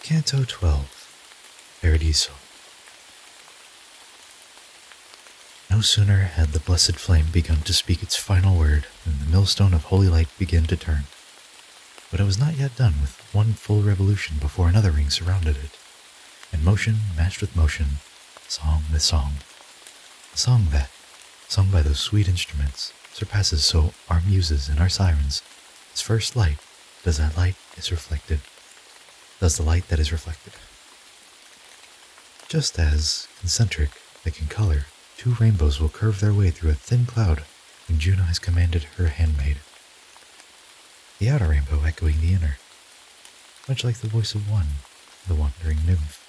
Canto 12, Paradiso. No sooner had the blessed flame begun to speak its final word than the millstone of holy light began to turn. But it was not yet done with one full revolution before another ring surrounded it, and motion matched with motion, song with song. A song that, sung by those sweet instruments, surpasses so our muses and our sirens. Its first light, does the light that is reflected. Just as, concentric, like in color, two rainbows will curve their way through a thin cloud when Juno has commanded her handmaid. The outer rainbow echoing the inner, much like the voice of one, the wandering nymph,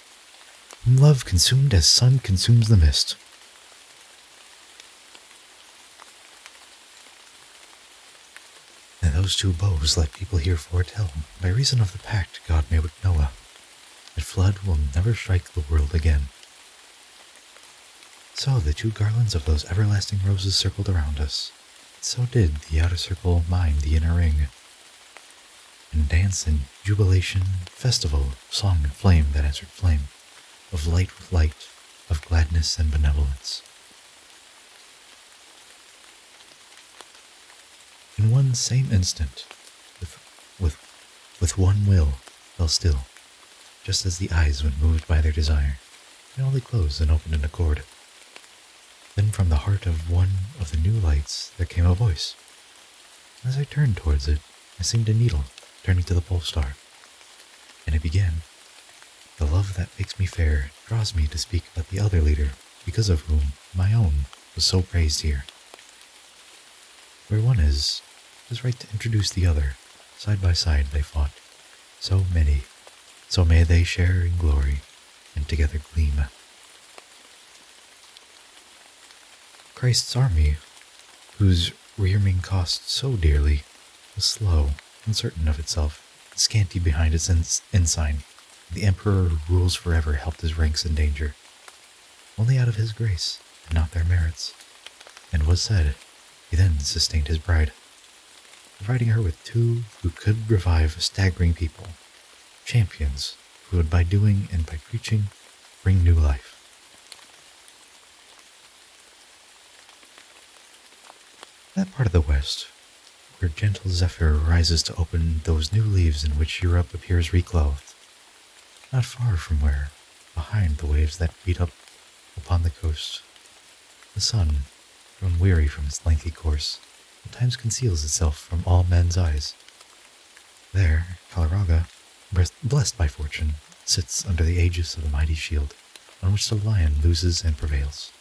whom love consumed as sun consumes the mist. And those two bows let people here foretell, by reason of the pact God made with Noah, that flood will never strike the world again. So the two garlands of those everlasting roses circled around us, and so did the outer circle mind the inner ring. And dance and jubilation, festival, song and flame that answered flame, of light with light, of gladness and benevolence. In one same instant, with one will, fell still, just as the eyes when moved by their desire, can only close and open in accord. Then from the heart of one of the new lights there came a voice. As I turned towards it, I seemed a needle turning to the pole star, and it began. The love that makes me fair draws me to speak about the other leader, because of whom my own was so praised here. Where one is, it is right to introduce the other. Side by side they fought. So many, so may they share in glory, and together gleam. Christ's army, whose rearming cost so dearly, was slow, uncertain of itself, and scanty behind its ensign. The emperor who rules forever helped his ranks in danger, only out of his grace, and not their merits. And was said, he then sustained his bride, providing her with two who could revive a staggering people, champions who would by doing and by preaching bring new life. That part of the west, where gentle zephyr rises to open those new leaves in which Europe appears reclothed, not far from where, behind the waves that beat up upon the coast, the sun, grown weary from its lengthy course, at times conceals itself from all men's eyes. There, Calaraga, blessed by fortune, sits under the aegis of a mighty shield, on which the lion loses and prevails.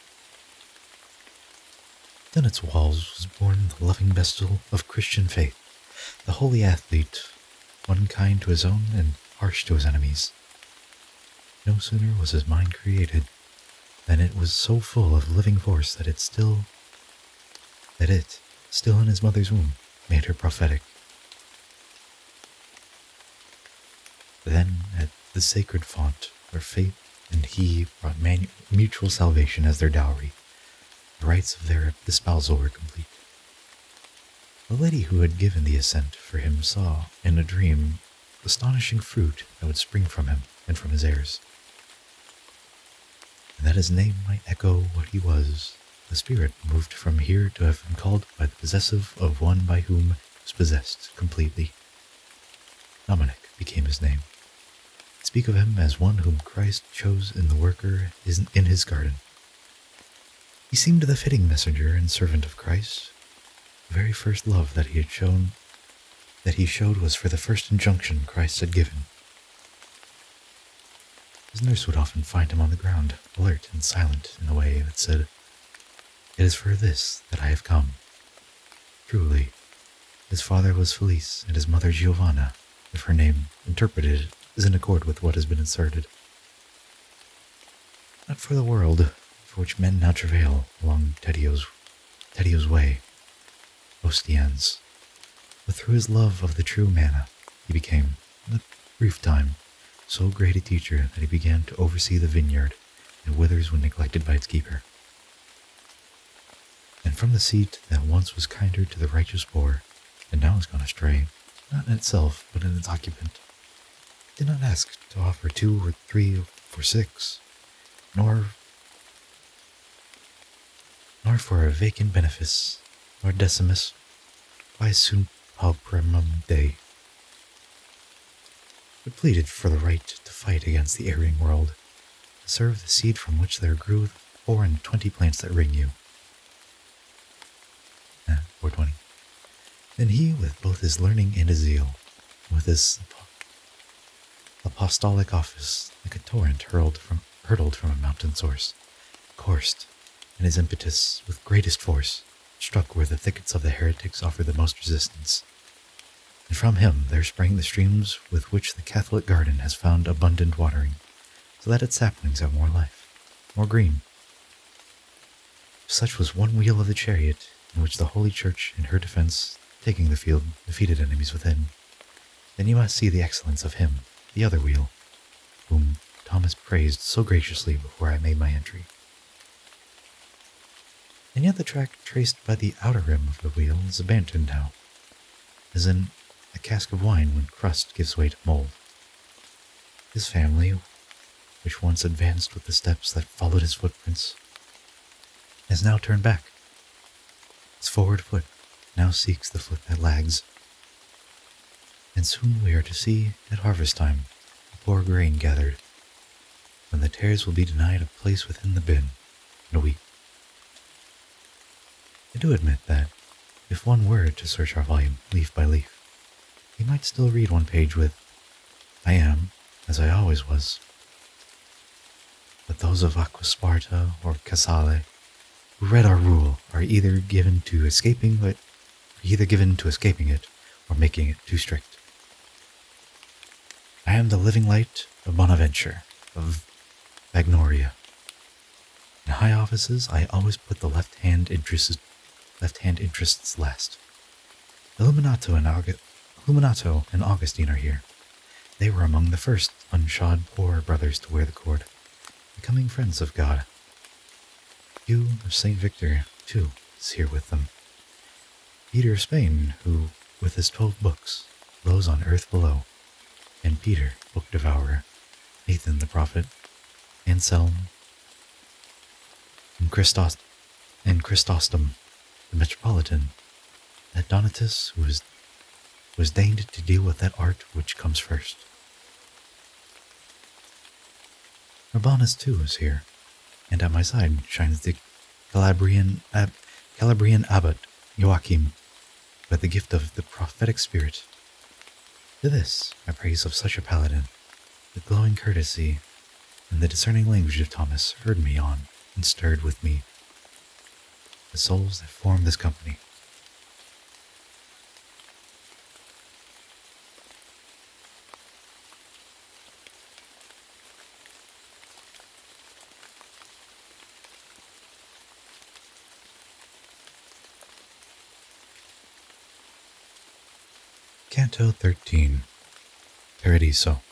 Within its walls was born the loving vestal of Christian faith, the holy athlete, one kind to his own and harsh to his enemies. No sooner was his mind created than it was so full of living force that it, still in his mother's womb, made her prophetic. Then at the sacred font, where faith and he brought mutual salvation as their dowry, the rites of their espousal were complete. The lady who had given the assent for him saw, in a dream, astonishing fruit that would spring from him and from his heirs, and that his name might echo what he was. The spirit moved from here to have been called by the possessive of one by whom he was possessed completely. Dominic became his name. Speak of him as one whom Christ chose in the worker in his garden. He seemed the fitting messenger and servant of Christ. The very first love that he showed was for the first injunction Christ had given. His nurse would often find him on the ground, alert and silent in a way that said, "It is for this that I have come." Truly, his father was Felice and his mother Giovanna, if her name, interpreted, is in accord with what has been inserted. Not for the world, for which men now travail along Tedio's way, Ostians, but through his love of the true manna, he became, in a brief time, so great a teacher that he began to oversee the vineyard, and withers when neglected by its keeper. And from the seat that once was kinder to the righteous poor, and now has gone astray, not in itself, but in its occupant, did not ask to offer 2 or 3 for 6, nor for a vacant benefice, nor decimus, quae sunt pauperum Dei, but pleaded for the right to fight against the erring world, to serve the seed from which there grew the 24 plants that ring you. 420. Then he, with both his learning and his zeal, with his apostolic office, like a torrent hurled from a mountain source, coursed, and his impetus, with greatest force, struck where the thickets of the heretics offered the most resistance. And from him there sprang the streams with which the Catholic garden has found abundant watering, so that its saplings have more life, more green. If such was one wheel of the chariot in which the Holy Church, in her defense, taking the field, defeated enemies within, then you must see the excellence of him, the other wheel, whom Thomas praised so graciously before I made my entry. And yet the track traced by the outer rim of the wheel is abandoned now, as in a cask of wine when crust gives way to mold. His family, which once advanced with the steps that followed his footprints, has now turned back. Its forward foot now seeks the foot that lags, and soon we are to see, at harvest time, the poor grain gathered, when the tares will be denied a place within the bin in a week. I do admit that, if one were to search our volume leaf by leaf, he might still read one page with, "I am, as I always was." But those of Aquasparta or Casale who read our rule are either given to escaping it or making it too strict. I am the living light of Bonaventure, of Magnoria. In high offices, I always put the left-hand interests last. Illuminato and Augustine are here. They were among the first unshod poor brothers to wear the cord, becoming friends of God. Hugh of St. Victor, too, is here with them. Peter of Spain, who, with his 12 books, blows on earth below, and Peter, book devourer, Nathan the prophet, Anselm, and Chrysostom, the metropolitan, that Donatus who was deigned to deal with that art which comes first. Urbanus too is here, and at my side shines the Calabrian abbot Joachim, with the gift of the prophetic spirit. To this, I praise of such a paladin, the glowing courtesy and the discerning language of Thomas urged me on and stirred with me the souls that form this company. Canto 13, Paradiso.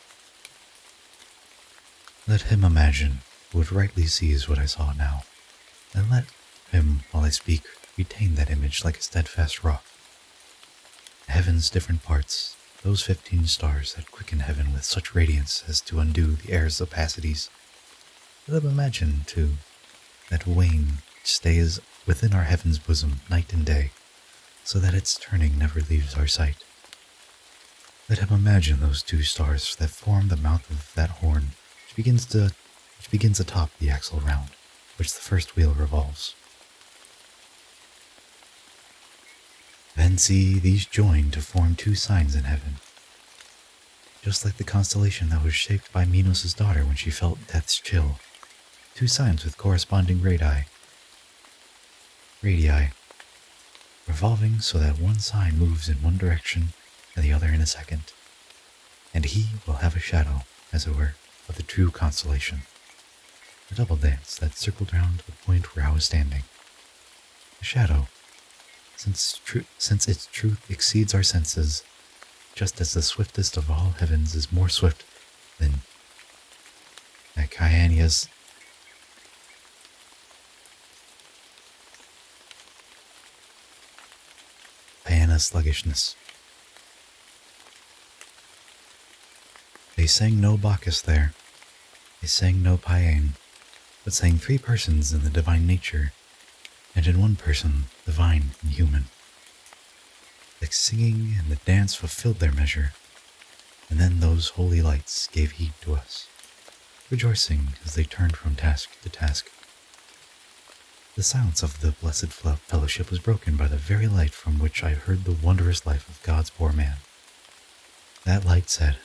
Let him imagine who would rightly seize what I saw now, and let him, while I speak, retain that image like a steadfast rock. The heaven's different parts, those 15 stars that quicken heaven with such radiance as to undo the air's opacities. Let him imagine, too, that wane which stays within our heaven's bosom night and day, so that its turning never leaves our sight. Let him imagine those 2 stars that form the mouth of that horn which begins atop the axle round which the first wheel revolves. Then see these join to form 2 signs in heaven, just like the constellation that was shaped by Minos' daughter when she felt death's chill. 2 signs with corresponding radii, revolving so that one sign moves in one direction and the other in a second, and he will have a shadow, as it were, of the true constellation, a double dance that circled round the point where I was standing. A shadow, since its truth exceeds our senses, just as the swiftest of all heavens is more swift than Caiania's sluggishness. They sang no Bacchus there, they sang no Paean, but sang three persons in the divine nature, and in one person, divine and human. The singing and the dance fulfilled their measure, and then those holy lights gave heed to us, rejoicing as they turned from task to task. The silence of the blessed fellowship was broken by the very light from which I heard the wondrous life of God's poor man. That light said,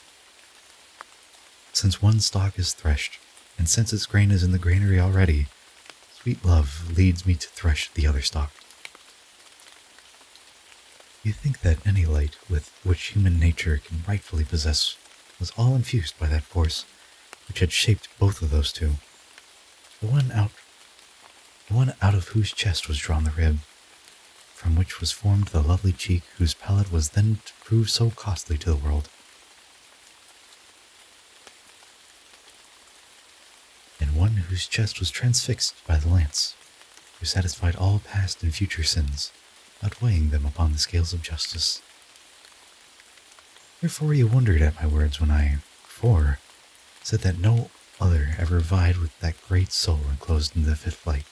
"Since one stalk is threshed, and since its grain is in the granary already, sweet love leads me to thresh the other stalk." You think that any light with which human nature can rightfully possess was all infused by that force which had shaped both of those two, the one out of whose chest was drawn the rib, from which was formed the lovely cheek whose palate was then to prove so costly to the world, and one whose chest was transfixed by the lance, who satisfied all past and future sins, outweighing them upon the scales of justice. Therefore you wondered at my words when I, before, said that no other ever vied with that great soul enclosed in the fifth light.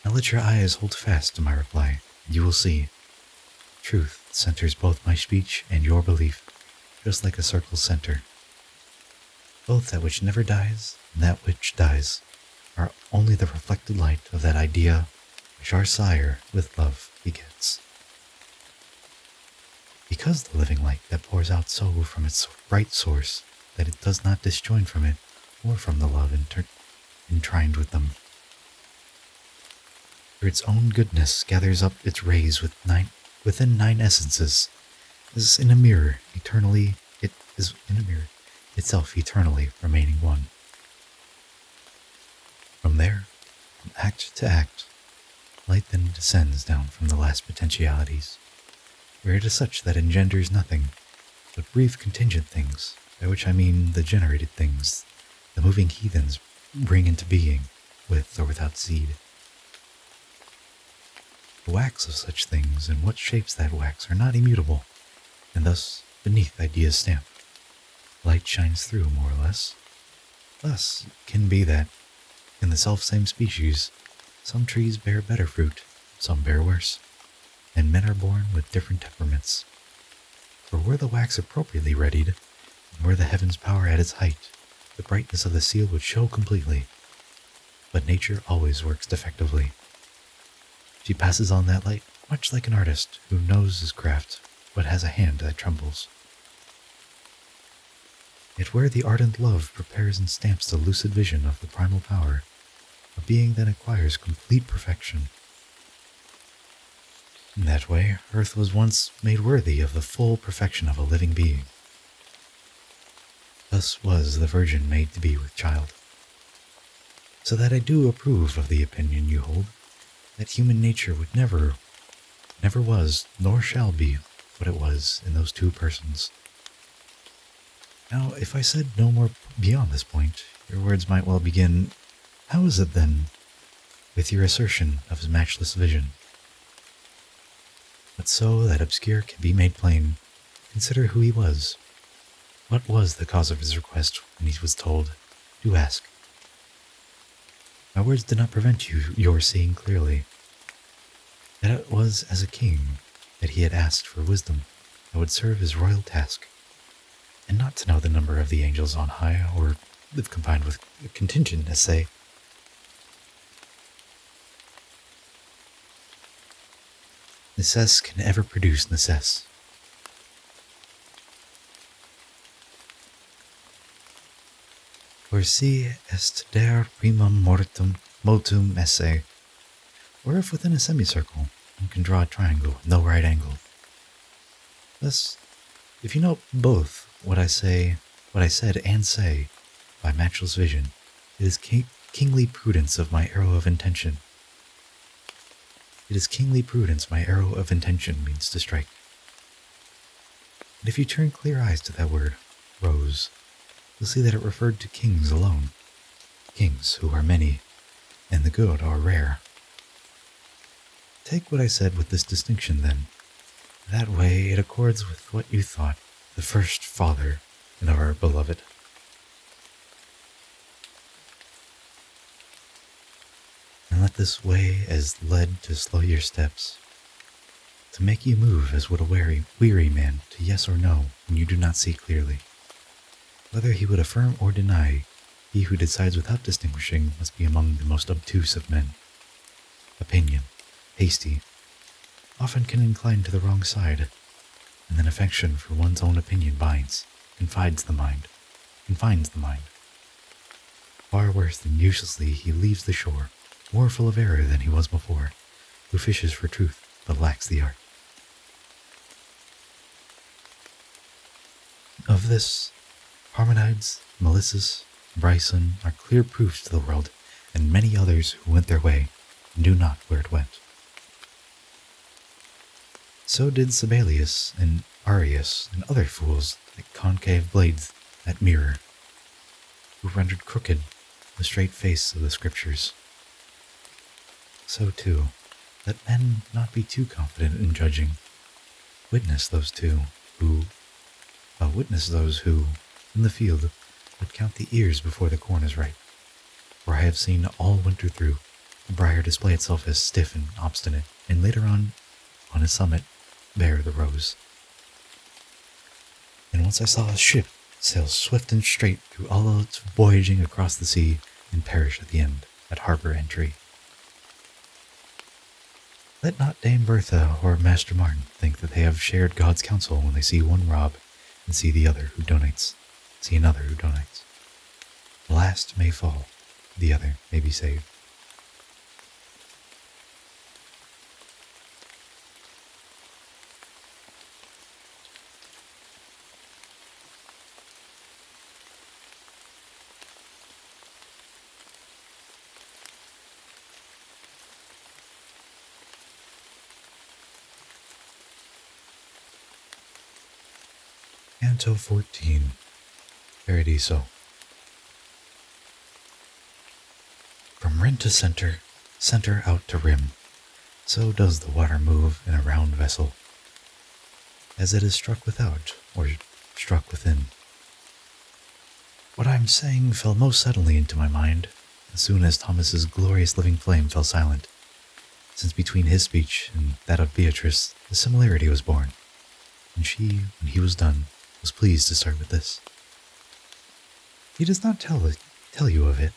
Now let your eyes hold fast to my reply, and you will see. Truth centers both my speech and your belief, just like a circle's center. Both that which never dies and that which dies are only the reflected light of that idea which our sire with love begets. Because the living light that pours out so from its bright source that it does not disjoin from it or from the love entwined with them. For its own goodness gathers up its rays within nine essences, as in a mirror itself eternally remaining one. From there, from act to act, light then descends down from the last potentialities, where it is such that engenders nothing but brief contingent things, by which I mean the generated things the moving heathens bring into being, with or without seed. The wax of such things and what shapes that wax are not immutable, and thus beneath ideas stamp. Light shines through more or less. Thus it can be that, in the self-same species, some trees bear better fruit, some bear worse, and men are born with different temperaments. For were the wax appropriately readied, and were the heaven's power at its height, the brightness of the seal would show completely. But nature always works defectively. She passes on that light much like an artist who knows his craft but has a hand that trembles. Yet where the ardent love prepares and stamps the lucid vision of the primal power, a being then acquires complete perfection. In that way, earth was once made worthy of the full perfection of a living being. Thus was the Virgin made to be with child. So that I do approve of the opinion you hold, that human nature would never was, nor shall be what it was in those two persons. Now, if I said no more beyond this point, your words might well begin, "How is it then with your assertion of his matchless vision?" But so that obscure can be made plain, consider who he was. What was the cause of his request when he was told, "Do ask"? My words did not prevent your seeing clearly that it was as a king that he had asked for wisdom that would serve his royal task, and not to know the number of the angels on high, or live combined with a contingent, as say. Necess can ever produce necess. For si est der primum mortum motum esse, or if within a semicircle one can draw a triangle with no right angle. Thus, if you note both what I said and say, by matchless vision, it is kingly prudence of my arrow of intention. It is kingly prudence my arrow of intention means to strike. And if you turn clear eyes to that word, rose, you'll see that it referred to kings alone, kings who are many, and the good are rare. Take what I said with this distinction, then. That way it accords with what you thought the first father and of our beloved. And let this way as lead to slow your steps, to make you move as would a weary man to yes or no when you do not see clearly. Whether he would affirm or deny, he who decides without distinguishing must be among the most obtuse of men. Opinion, hasty, often can incline to the wrong side, and then affection for one's own opinion confines the mind. Far worse than uselessly he leaves the shore, more full of error than he was before, who fishes for truth but lacks the art. Of this, Parmenides, Melissus, Bryson are clear proofs to the world, and many others who went their way and knew not where it went. So did Sibelius and Arius and other fools like concave blades that mirror, who rendered crooked the straight face of the Scriptures. So too, let men not be too confident in judging. Witness those who, in the field, would count the ears before the corn is ripe. For I have seen all winter through the briar display itself as stiff and obstinate, and later on its summit, bear the rose. And once I saw a ship sail swift and straight through all its voyaging across the sea, and perish at the end, at harbor entry. Let not Dame Bertha or Master Martin think that they have shared God's counsel when they see one rob, and see another who donates. The last may fall, the other may be saved. Canto 14, Paradiso. From rim to center, center out to rim, so does the water move in a round vessel, as it is struck without or struck within. What I am saying fell most suddenly into my mind as soon as Thomas's glorious living flame fell silent, since between his speech and that of Beatrice the similarity was born, and she, when he was done, was pleased to start with this. He does not tell you of it,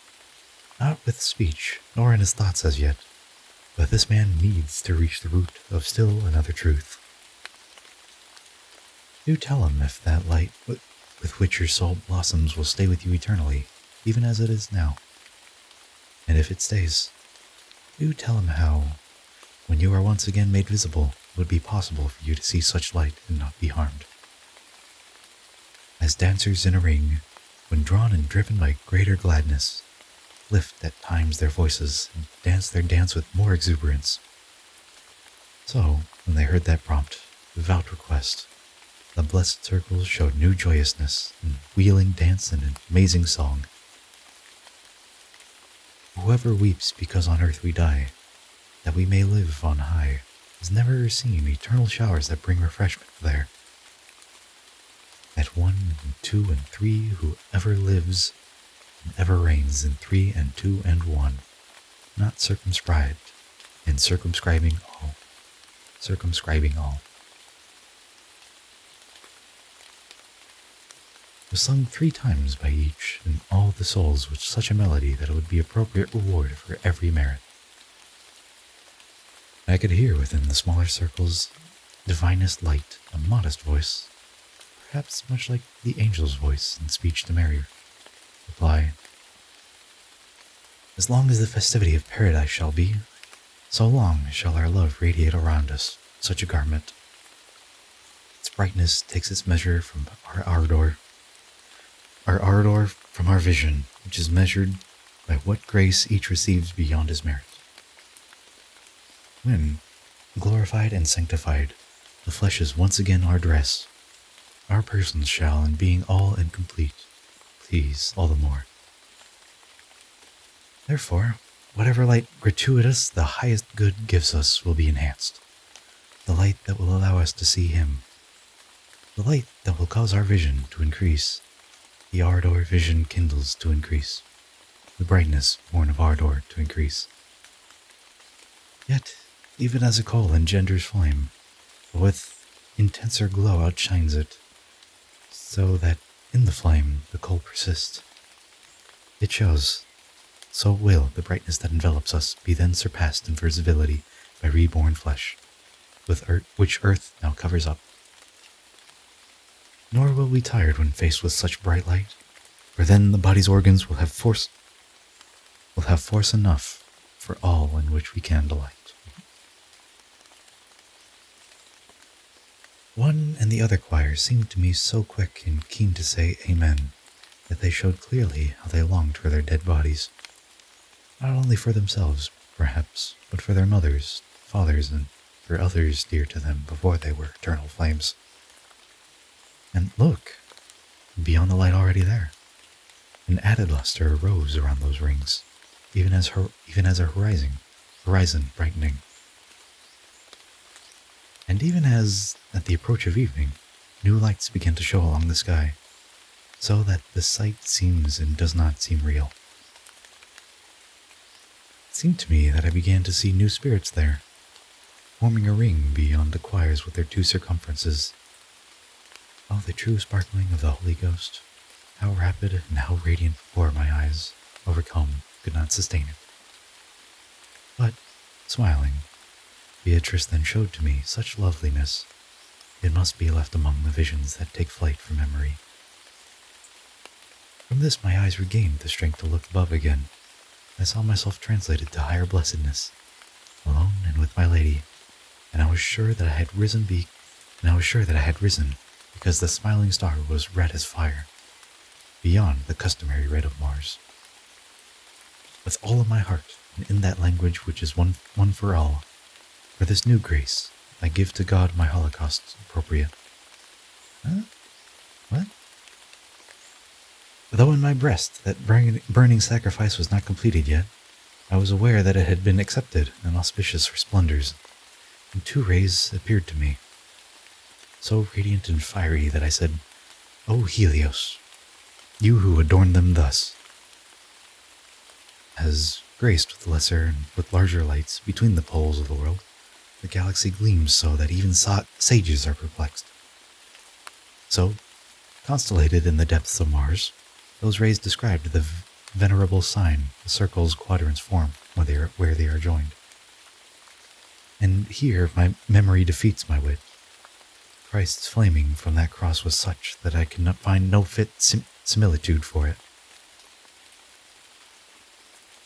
not with speech, nor in his thoughts as yet, but this man needs to reach the root of still another truth. Do tell him if that light with which your soul blossoms will stay with you eternally, even as it is now. And if it stays, do tell him how, when you are once again made visible, it would be possible for you to see such light and not be harmed. As dancers in a ring, when drawn and driven by greater gladness, lift at times their voices and dance their dance with more exuberance. So, when they heard that prompt, devout request, the blessed circles showed new joyousness in wheeling dance and amazing song. Whoever weeps because on earth we die, that we may live on high, has never seen eternal showers that bring refreshment there. At 1 and 2 and 3 who ever lives and ever reigns in 3 and 2 and 1, not circumscribed, and circumscribing all. Was sung 3 times by each and all the souls with such a melody that it would be appropriate reward for every merit. I could hear within the smaller circles divinest light, a modest voice, perhaps much like the angel's voice in speech to Mary, reply, "As long as the festivity of paradise shall be, so long shall our love radiate around us, such a garment. Its brightness takes its measure from our ardor from our vision, which is measured by what grace each receives beyond his merit. When, glorified and sanctified, the flesh is once again our dress, our persons shall, in being all and complete, please all the more. Therefore, whatever light gratuitous the highest good gives us will be enhanced, the light that will allow us to see him, the light that will cause our vision to increase, the ardor vision kindles to increase, the brightness born of ardor to increase. Yet, even as a coal engenders flame, but with intenser glow outshines it, so that in the flame the coal persists. It shows, so will the brightness that envelops us be then surpassed in visibility by reborn flesh, which earth now covers up. Nor will we be tired when faced with such bright light, for then the body's organs will have force enough for all in which we can delight. One and the other choir seemed to me so quick and keen to say Amen, that they showed clearly how they longed for their dead bodies, not only for themselves, perhaps, but for their mothers, fathers, and for others dear to them before they were eternal flames. And look, beyond the light already there, an added luster arose around those rings, even as a horizon brightening. And even as, at the approach of evening, new lights began to show along the sky, so that the sight seems and does not seem real. It seemed to me that I began to see new spirits there, forming a ring beyond the choirs with their two circumferences. Oh, the true sparkling of the Holy Ghost, how rapid and how radiant before my eyes, overcome, could not sustain it. But, smiling, Beatrice then showed to me such loveliness, it must be left among the visions that take flight from memory. From this my eyes regained the strength to look above again. I saw myself translated to higher blessedness, alone and with my lady, and I was sure that I had risen because the smiling star was red as fire, beyond the customary red of Mars. With all of my heart, and in that language which is one for all, for this new grace, I give to God my holocaust appropriate. Huh? What? Though in my breast that burning sacrifice was not completed yet, I was aware that it had been accepted and auspicious for splendors, and two rays appeared to me, so radiant and fiery that I said, O Helios, you who adorn them thus, as graced with lesser and with larger lights between the poles of the world, the galaxy gleams so that even sages are perplexed. So, constellated in the depths of Mars, those rays described the venerable sign the circle's quadrants form where they are joined. And here my memory defeats my wit. Christ's flaming from that cross was such that I could not find no fit similitude for it.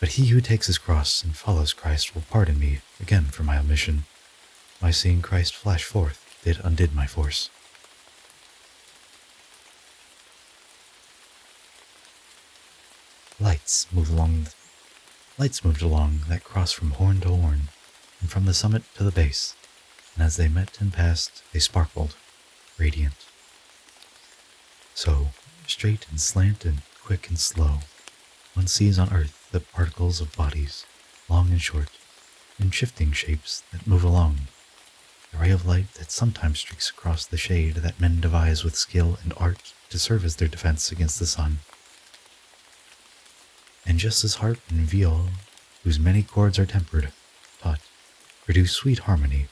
But he who takes his cross and follows Christ will pardon me again for my omission. My seeing Christ flash forth undid my force. Lights moved along that cross from horn to horn, and from the summit to the base, and as they met and passed, they sparkled, radiant. So, straight and slant and quick and slow, one sees on earth the particles of bodies, long and short, in shifting shapes that move along, a ray of light that sometimes streaks across the shade that men devise with skill and art to serve as their defense against the sun. And just as harp and viol, whose many chords are tempered, taught, produce sweet harmony,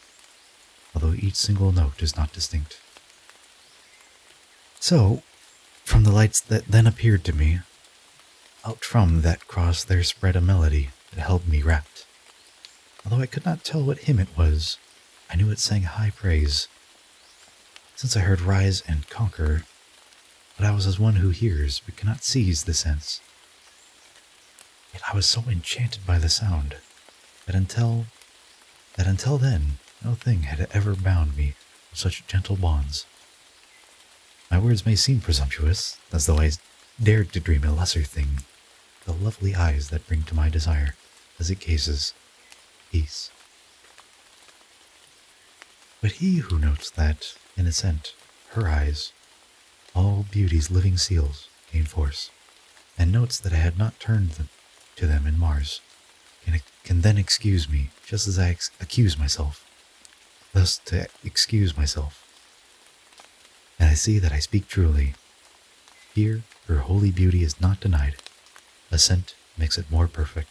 although each single note is not distinct. So, from the lights that then appeared to me, out from that cross there spread a melody that held me rapt. Although I could not tell what hymn it was, I knew it sang high praise. Since I heard rise and conquer, but I was as one who hears but cannot seize the sense. Yet I was so enchanted by the sound that until then no thing had ever bound me with such gentle bonds. My words may seem presumptuous, as though I dared to dream a lesser thing, the lovely eyes that bring to my desire, as it gazes, peace. But he who notes that, in assent, her eyes, all beauty's living seals, gain force, and notes that I had not turned to them in Mars, can then excuse me, just as I accuse myself, thus to excuse myself. And I see that I speak truly. Here, her holy beauty is not denied. Ascent makes it more perfect.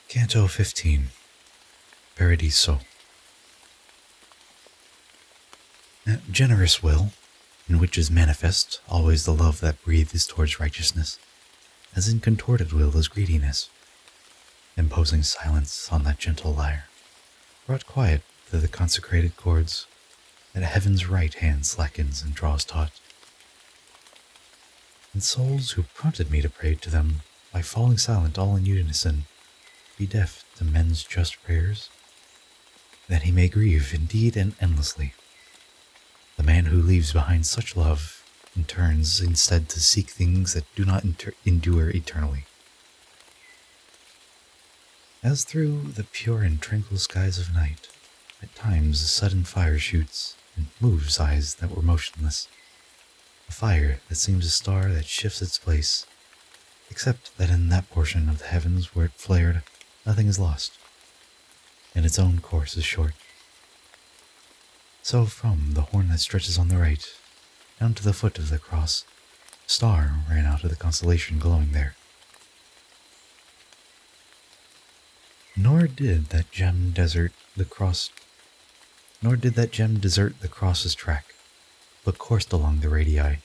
Canto 15, Paradiso. Generous will, in which is manifest always the love that breathes towards righteousness, as in contorted will is greediness. Imposing silence on that gentle lyre, brought quiet to the consecrated chords, that heaven's right hand slackens and draws taut. And souls who prompted me to pray to them, by falling silent all in unison, be deaf to men's just prayers, that he may grieve indeed and endlessly. The man who leaves behind such love and turns instead to seek things that do not endure eternally. As through the pure and tranquil skies of night, at times a sudden fire shoots and moves eyes that were motionless. A fire that seems a star that shifts its place, except that in that portion of the heavens where it flared, nothing is lost, and its own course is short. So from the horn that stretches on the right, down to the foot of the cross, a star ran out of the constellation glowing there. Nor did that gem desert the cross's track, but coursed along the radii, and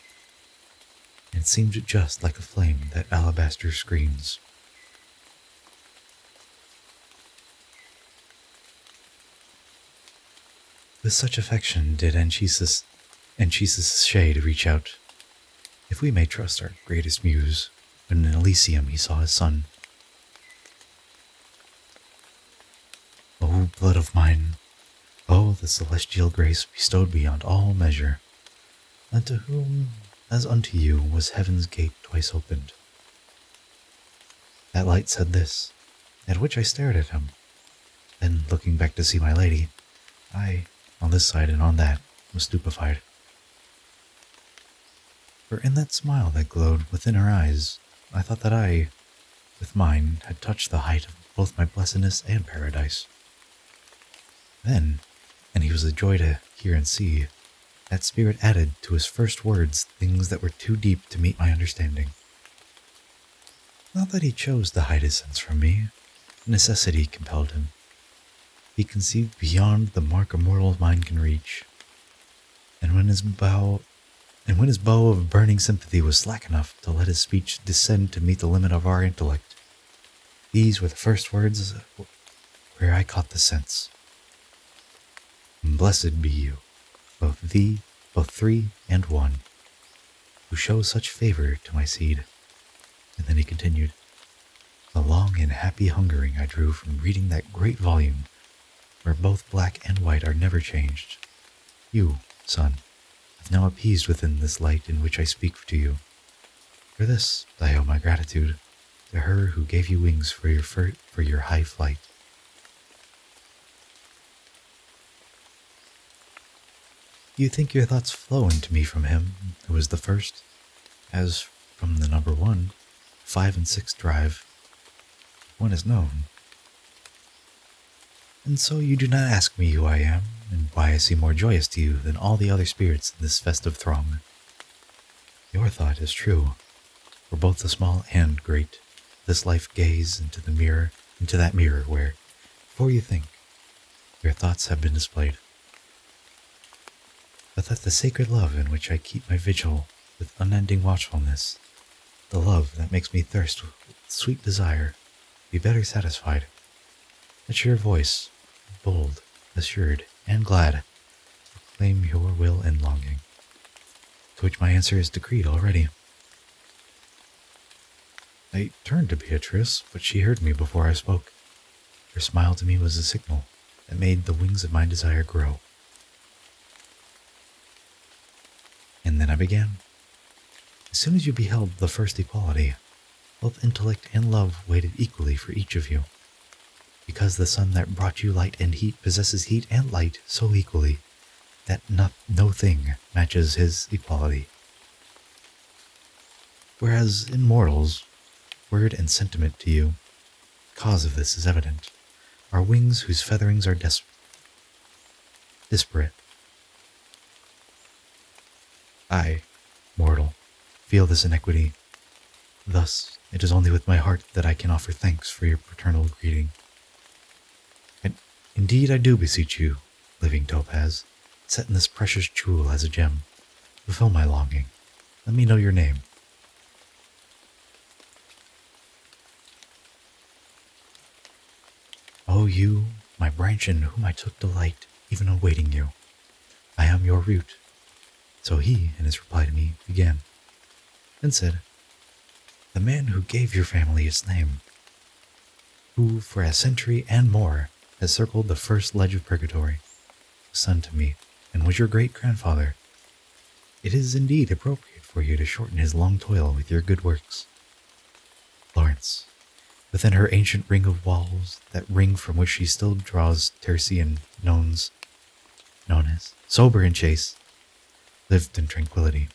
it seemed just like a flame that alabaster screens. With such affection did Anchises' shade reach out, if we may trust our greatest muse, when in Elysium he saw his son. O blood of mine, O the celestial grace bestowed beyond all measure, unto whom, as unto you, was heaven's gate twice opened. That light said this, at which I stared at him. Then, looking back to see my lady, I, on this side and on that, was stupefied. For in that smile that glowed within her eyes, I thought that I, with mine, had touched the height of both my blessedness and paradise. Then, and he was a joy to hear and see, that spirit added to his first words things that were too deep to meet my understanding. Not that he chose to hide his sense from me, necessity compelled him. He conceived beyond the mark a mortal mind can reach, and when his bow of burning sympathy was slack enough to let his speech descend to meet the limit of our intellect, these were the first words where I caught the sense. Blessed be you, both three and one, who show such favor to my seed. And then he continued, the long and happy hungering I drew from reading that great volume, where both black and white are never changed. You, son, have now appeased within this light in which I speak to you. For this I owe my gratitude to her who gave you wings for your high flight. You think your thoughts flow into me from him, who is the first, as from the number 1, 5 and 6 drive. One is known. And so you do not ask me who I am, and why I seem more joyous to you than all the other spirits in this festive throng. Your thought is true, for both the small and great, this life gaze into that mirror where, before you think, your thoughts have been displayed. But that the sacred love in which I keep my vigil with unending watchfulness, the love that makes me thirst with sweet desire, be better satisfied, that your voice, bold, assured, and glad, proclaim your will and longing, to which my answer is decreed already. I turned to Beatrice, but she heard me before I spoke. Her smile to me was a signal that made the wings of my desire grow. And then I began. As soon as you beheld the first equality, both intellect and love waited equally for each of you. because the sun that brought you light and heat possesses heat and light so equally that no thing matches his equality. Whereas in mortals, word and sentiment to you, cause of this is evident, are wings whose featherings are disparate. I, mortal, feel this inequity. Thus, it is only with my heart that I can offer thanks for your paternal greeting. And indeed I do beseech you, living topaz, set in this precious jewel as a gem, fulfill my longing. Let me know your name. O you, my branch in whom I took delight, even awaiting you. I am your root. So he, in his reply to me, began, and said, the man who gave your family its name, who for a century and more has circled the first ledge of purgatory, was son to me, and was your great-grandfather. It is indeed appropriate for you to shorten his long toil with your good works. Florence, within her ancient ring of walls, that ring from which she still draws tertian nones, sober and chaste, lived in tranquility.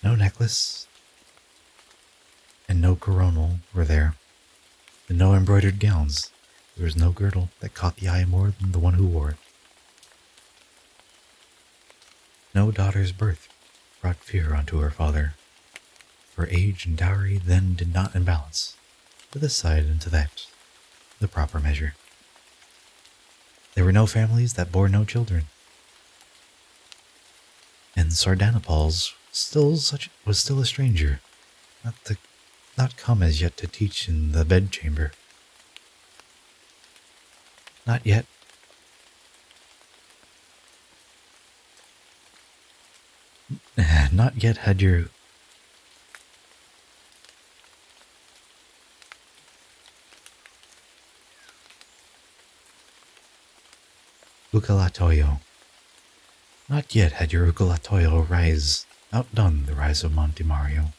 No necklace and no coronal were there, and no embroidered gowns. There was no girdle that caught the eye more than the one who wore it. No daughter's birth brought fear unto her father, for age and dowry then did not imbalance, to this side and to that, the proper measure. There were no families that bore no children, and Sardanapal's was still a stranger, not come as yet to teach in the bedchamber. Not yet had your Ukalatoyo. Not yet had your Ukalatoyo outdone the rise of Monte Mario,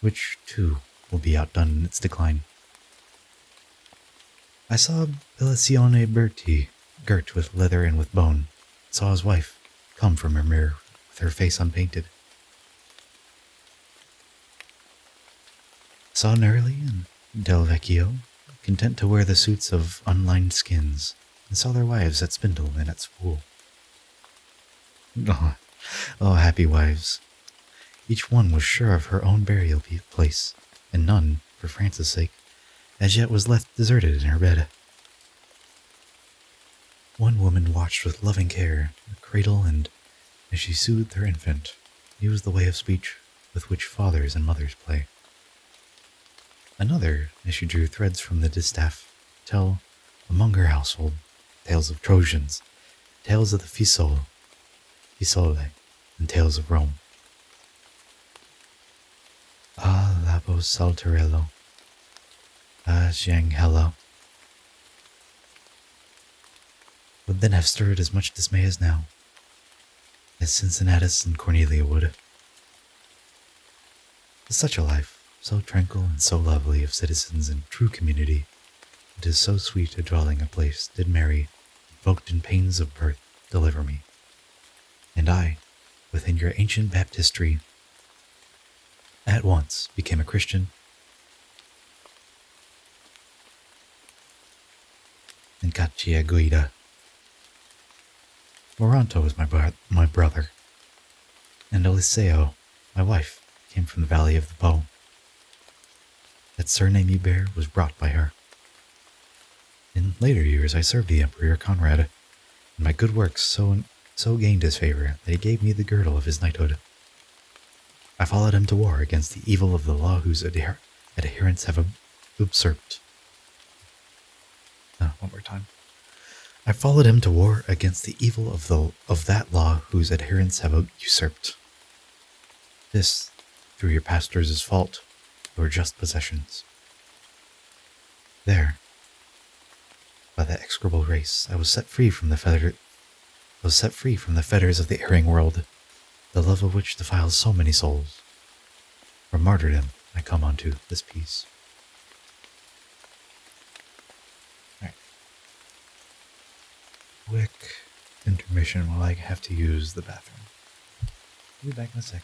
which, too, will be outdone in its decline. I saw Bellicione Berti girt with leather and with bone, and saw his wife come from her mirror with her face unpainted. Saw Nerli and Del Vecchio content to wear the suits of unlined skins, and saw their wives at spindle and at spool. Oh, happy wives! Each one was sure of her own burial place, and none, for France's sake, as yet was left deserted in her bed. One woman watched with loving care the cradle, and, as she soothed her infant, used the way of speech with which fathers and mothers play. Another, as she drew threads from the distaff, tell, among her household, tales of Trojans, tales of the Fisole, and tales of Rome. Ah, Labo Saltarello, ah, Gianghello, would then have stirred as much dismay as now, as Cincinnatus and Cornelia would. Is such a life, so tranquil and so lovely of citizens and true community, it is so sweet a dwelling a place did Mary, invoked in pains of birth, deliver me. And I, within your ancient baptistry, at once became a Christian and Caccia Guida. Moranto is my brother, and Eliseo, my wife, came from the valley of the Po. That surname you bear was brought by her. In later years I served the Emperor Conrad, and my good works so gained his favor that he gave me the girdle of his knighthood. I followed him to war against the evil of the law whose adherents have usurped. One more time. I followed him to war against the evil of that law whose adherents have usurped. This, through your pastors' fault, your just possessions. There, by that execrable race, I was set free from the fetters of the erring world, the love of which defiles so many souls. From martyrdom I come unto this peace. quick intermission while I have to use the bathroom. I'll be back in a sec.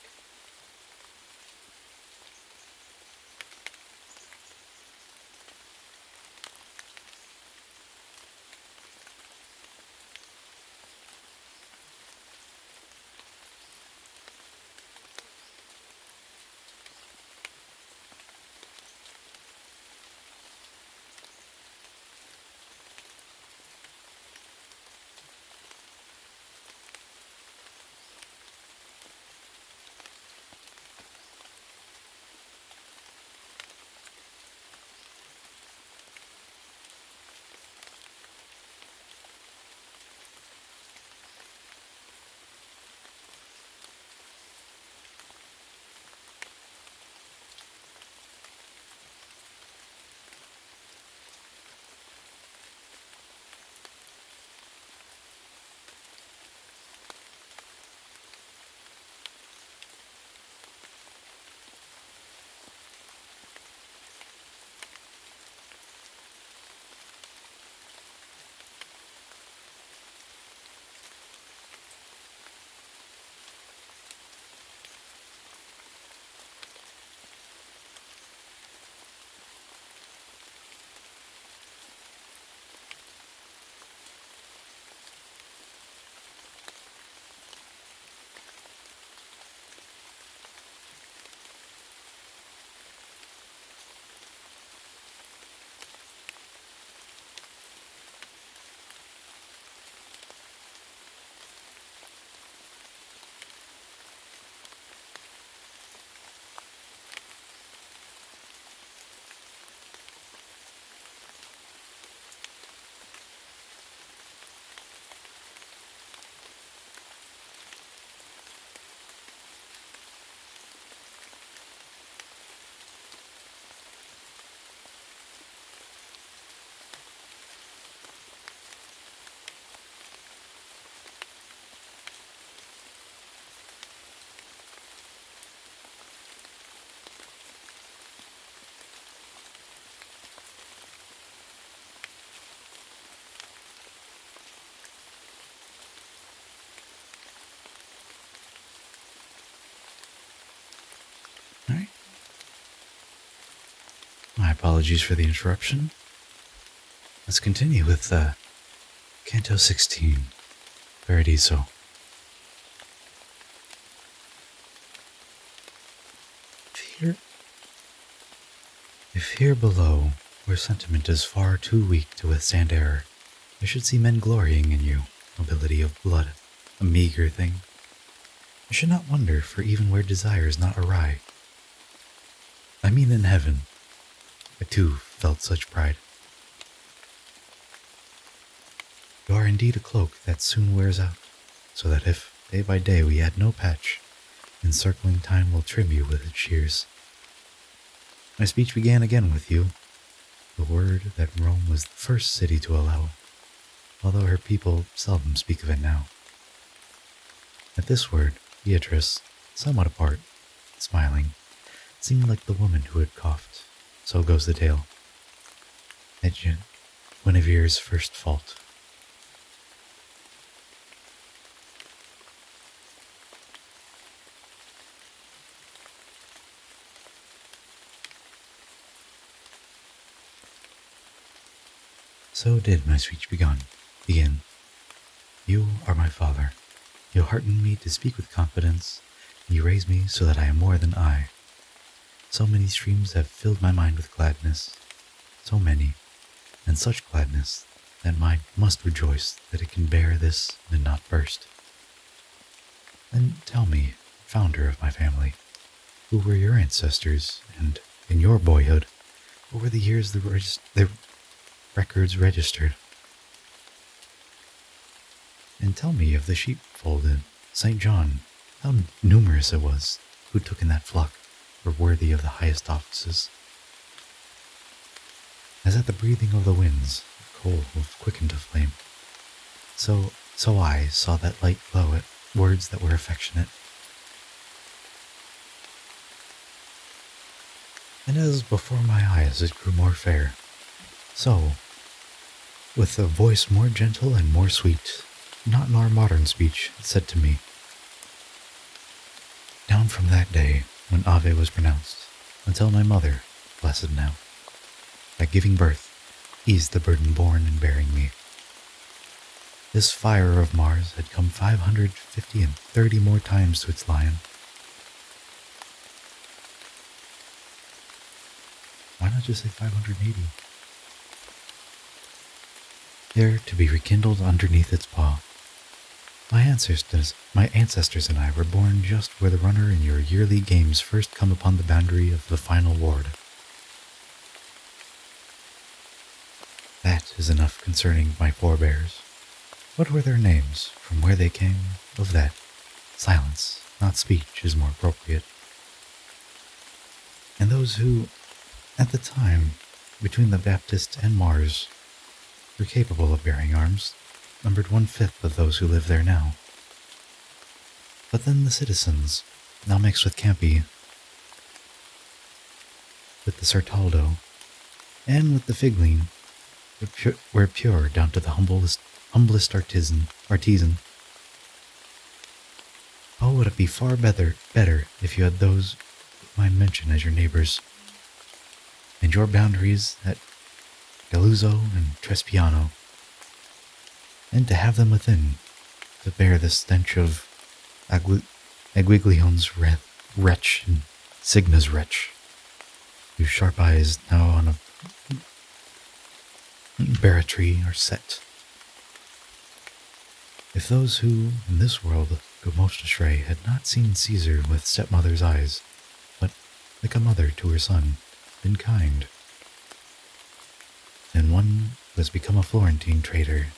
Alright. My apologies for the interruption. Let's continue with Canto 16, Paradiso. If here below, where sentiment is far too weak to withstand error, I should see men glorying in you, nobility of blood, a meager thing, I should not wonder, for even where desire is not awry. I mean in heaven, I too felt such pride. You are indeed a cloak that soon wears out, so that if, day by day, we add no patch, encircling time will trim you with its shears. My speech began again with you, the word that Rome was the first city to allow, although her people seldom speak of it now. At this word, Beatrice, somewhat apart, smiling, seemed like the woman who had coughed. So goes the tale. Edged, Guinevere's first fault. So did my speech begin. You are my father. You hearten me to speak with confidence, and you raise me so that I am more than I. So many streams have filled my mind with gladness, so many, and such gladness that mine must rejoice that it can bear this and not burst. Then tell me, founder of my family, who were your ancestors, and in your boyhood, what were the years the records registered? And tell me of the sheepfold in St. John, how numerous it was who took in that flock were worthy of the highest offices. As at the breathing of the winds, a coal quickened to flame, so I saw that light glow at words that were affectionate. And as before my eyes it grew more fair, so, with a voice more gentle and more sweet, not in our modern speech, it said to me, "Down from that day when Ave was pronounced, until my mother, blessed now, by giving birth, eased the burden borne and bearing me. This fire of Mars had come 550 more times to its lion. Why not just say 580? There to be rekindled underneath its paw. My ancestors and I were born just where the runner in your yearly games first come upon the boundary of the final ward. That is enough concerning my forebears. What were their names, from where they came? Of that, silence, not speech, is more appropriate. And those who, at the time, between the Baptist and Mars, were capable of bearing arms, numbered 1/5 of those who live there now. But then the citizens, now mixed with Campi, with the Sartaldo, and with the Figline, were pure down to the humblest artisan. Oh, would it be far better if you had those whom I mention as your neighbors, and your boundaries at Galuzzo and Trespiano, and to have them within, to bear the stench of Aguiglione's wretch and Signa's wretch, whose sharp eyes now on a barratry are set. If those who, in this world, go most astray had not seen Caesar with stepmother's eyes, but, like a mother to her son, been kind, and one who has become a Florentine trader,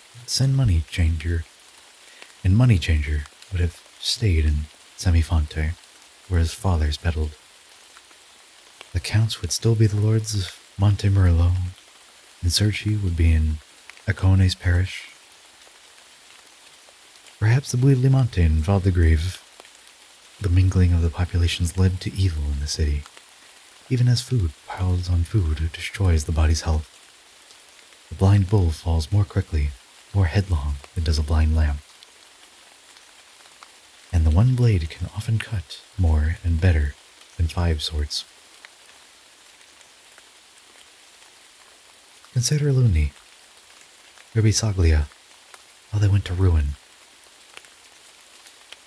money changer would have stayed in Semifonte, where his fathers battled. The counts would still be the lords of Monte Murillo, and Cerci would be in Acone's parish. Perhaps the Buglimonte and Valdegrave. The mingling of the populations led to evil in the city, even as food piles on food destroys the body's health. The blind bull falls more quickly, more headlong than does a blind lamb. And the one blade can often cut more and better than 5 swords. Consider Luni, Ribisaglia, how they went to ruin.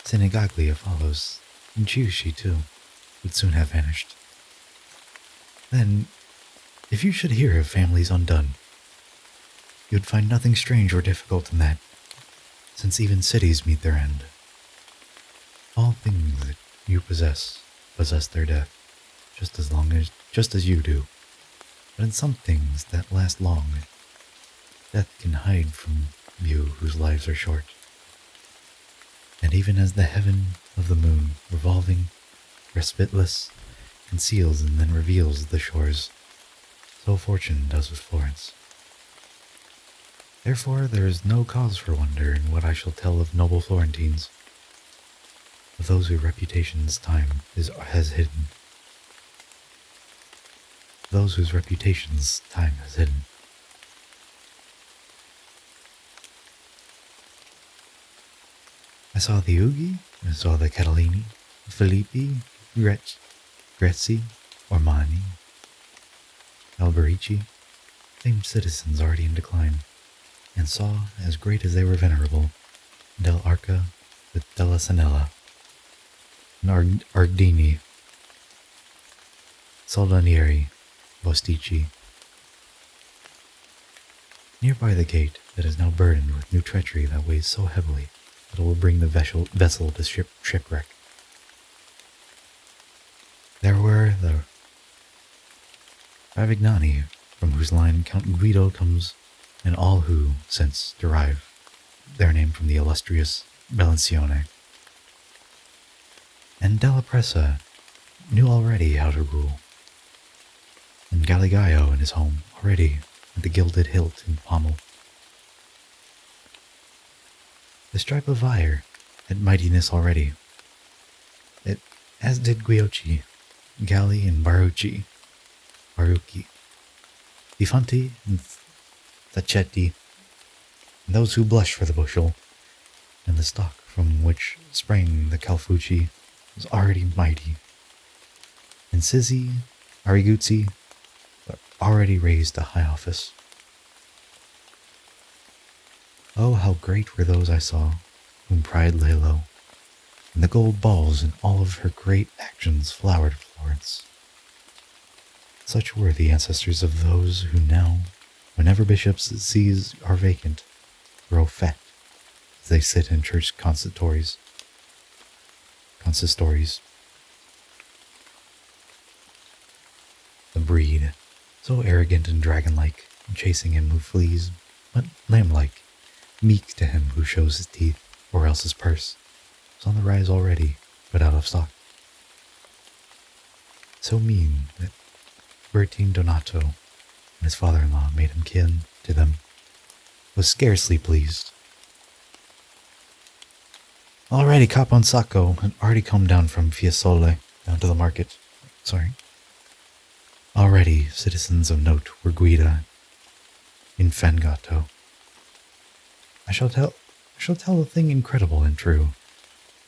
Senegaglia follows, and Chiushi, too, would soon have vanished. Then, if you should hear of families undone, you would find nothing strange or difficult in that, since even cities meet their end. All things that you possess their death, just as you do. But in some things that last long, death can hide from you whose lives are short. And even as the heaven of the moon, revolving, respiteless, conceals and then reveals the shores, so fortune does with Florence. Therefore there is no cause for wonder in what I shall tell of noble Florentines, of those whose reputations time has hidden. Those whose reputations time has hidden. I saw the Ugi, I saw the Catalini, Filippi, Grezzi, Ormani, Alberici, famed citizens already in decline, and saw, as great as they were venerable, Del Arca with Della Sanella, and Ardini, Soldanieri, Bostici. Nearby the gate that is now burdened with new treachery that weighs so heavily that it will bring the vessel to shipwreck. There were the Ravignani, from whose line Count Guido comes, and all who, since, derive their name from the illustrious Balencione. And Della Pressa knew already how to rule, and Galigaio in his home already with the gilded hilt and pommel. The stripe of Vire had mightiness already, as did Guiocci, Galli, and Barucci, Bifanti, and Sacchetti, and those who blush for the bushel, and the stock from which sprang the Calfucci was already mighty, and Sizzi, Ariguzzi, were already raised to high office. Oh, how great were those I saw, whom pride lay low, and the gold balls in all of her great actions flowered Florence. Such were the ancestors of those who now, whenever bishops' sees are vacant, grow fat as they sit in church consistories. The breed, so arrogant and dragon-like, chasing him who flees, but lamb-like, meek to him who shows his teeth, or else his purse, was on the rise already, but out of stock. So mean that Bertine Donato, and his father-in-law made him kin to them, was scarcely pleased. Already Capon Sacco had already come down from Fiesole, down to the market. Already citizens of note were Guida, Infangato. I shall tell a thing incredible and true.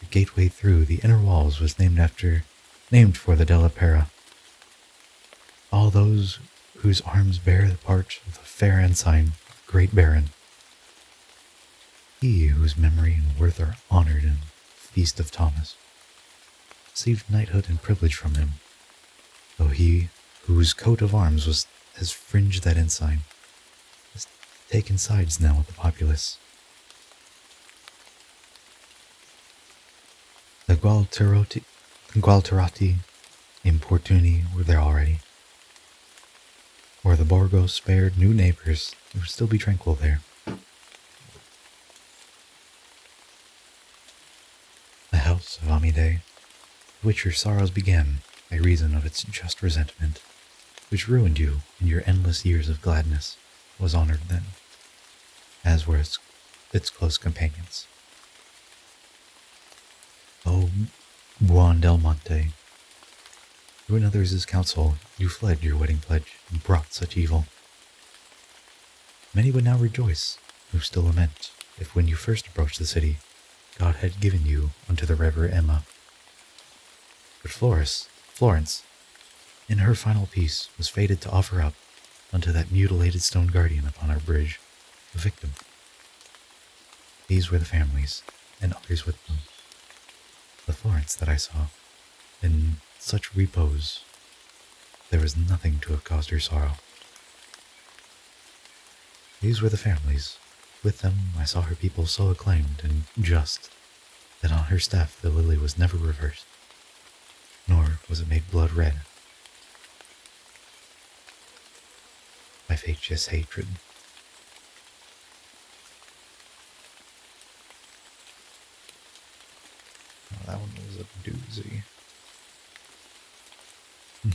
The gateway through the inner walls was named for the Della Pera. All those whose arms bear the part of the fair ensign of the great baron. He whose memory and worth are honored in the feast of Thomas, received knighthood and privilege from him, though he whose coat of arms has fringed that ensign has taken sides now with the populace. The Gualterati, Importuni were there already. Or the Borgo spared new neighbors, who would still be tranquil there. The house of Amide, which your sorrows began by reason of its just resentment, which ruined you in your endless years of gladness, was honored then, as were its close companions. O Buon del Monte, through another's counsel you fled your wedding pledge and brought such evil. Many would now rejoice, who still lament, if when you first approached the city, God had given you unto the river Emma. But Florence, in her final peace, was fated to offer up unto that mutilated stone guardian upon our bridge a victim. These were the families, and others with them. The Florence that I saw, in such repose, there was nothing to have caused her sorrow. These were the families. With them I saw her people so acclaimed and just that on her staff the lily was never reversed, nor was it made blood red by factious hatred. Oh, that one was a doozy.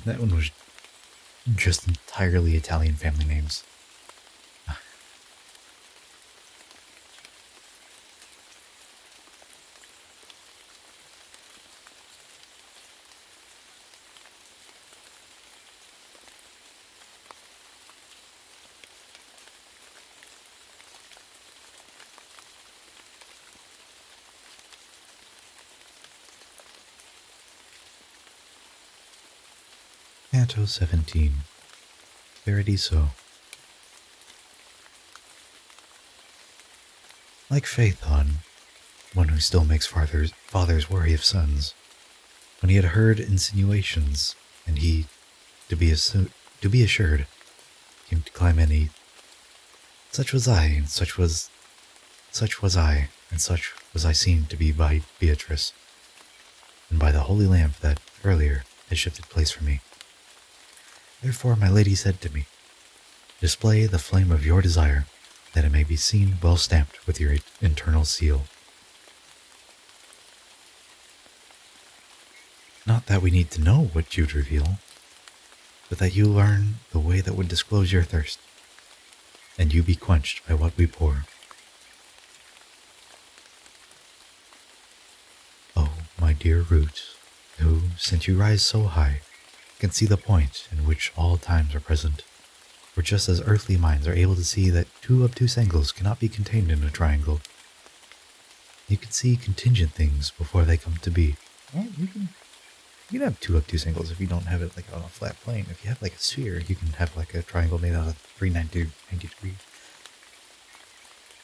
That one was just entirely Italian family names. Canto 17. Paradiso. Like Phaethon, one who still makes fathers worry of sons, when he had heard insinuations, and he, to be assured, came to Clymene. Such was I, and such was I seen to be by Beatrice, and by the holy lamp that, earlier, had shifted place for me. Therefore my lady said to me, display the flame of your desire, that it may be seen well stamped with your internal seal. Not that we need to know what you'd reveal, but that you learn the way that would disclose your thirst, and you be quenched by what we pour. Oh, my dear root, who, since you rise so high, can see the point in which all times are present, For just as earthly minds are able to see that two obtuse angles cannot be contained in a triangle, you can see contingent things before they come to be. Well, you can have two obtuse angles if you don't have it like on a flat plane. If you have like a sphere, you can have like a triangle made out of 390 degrees.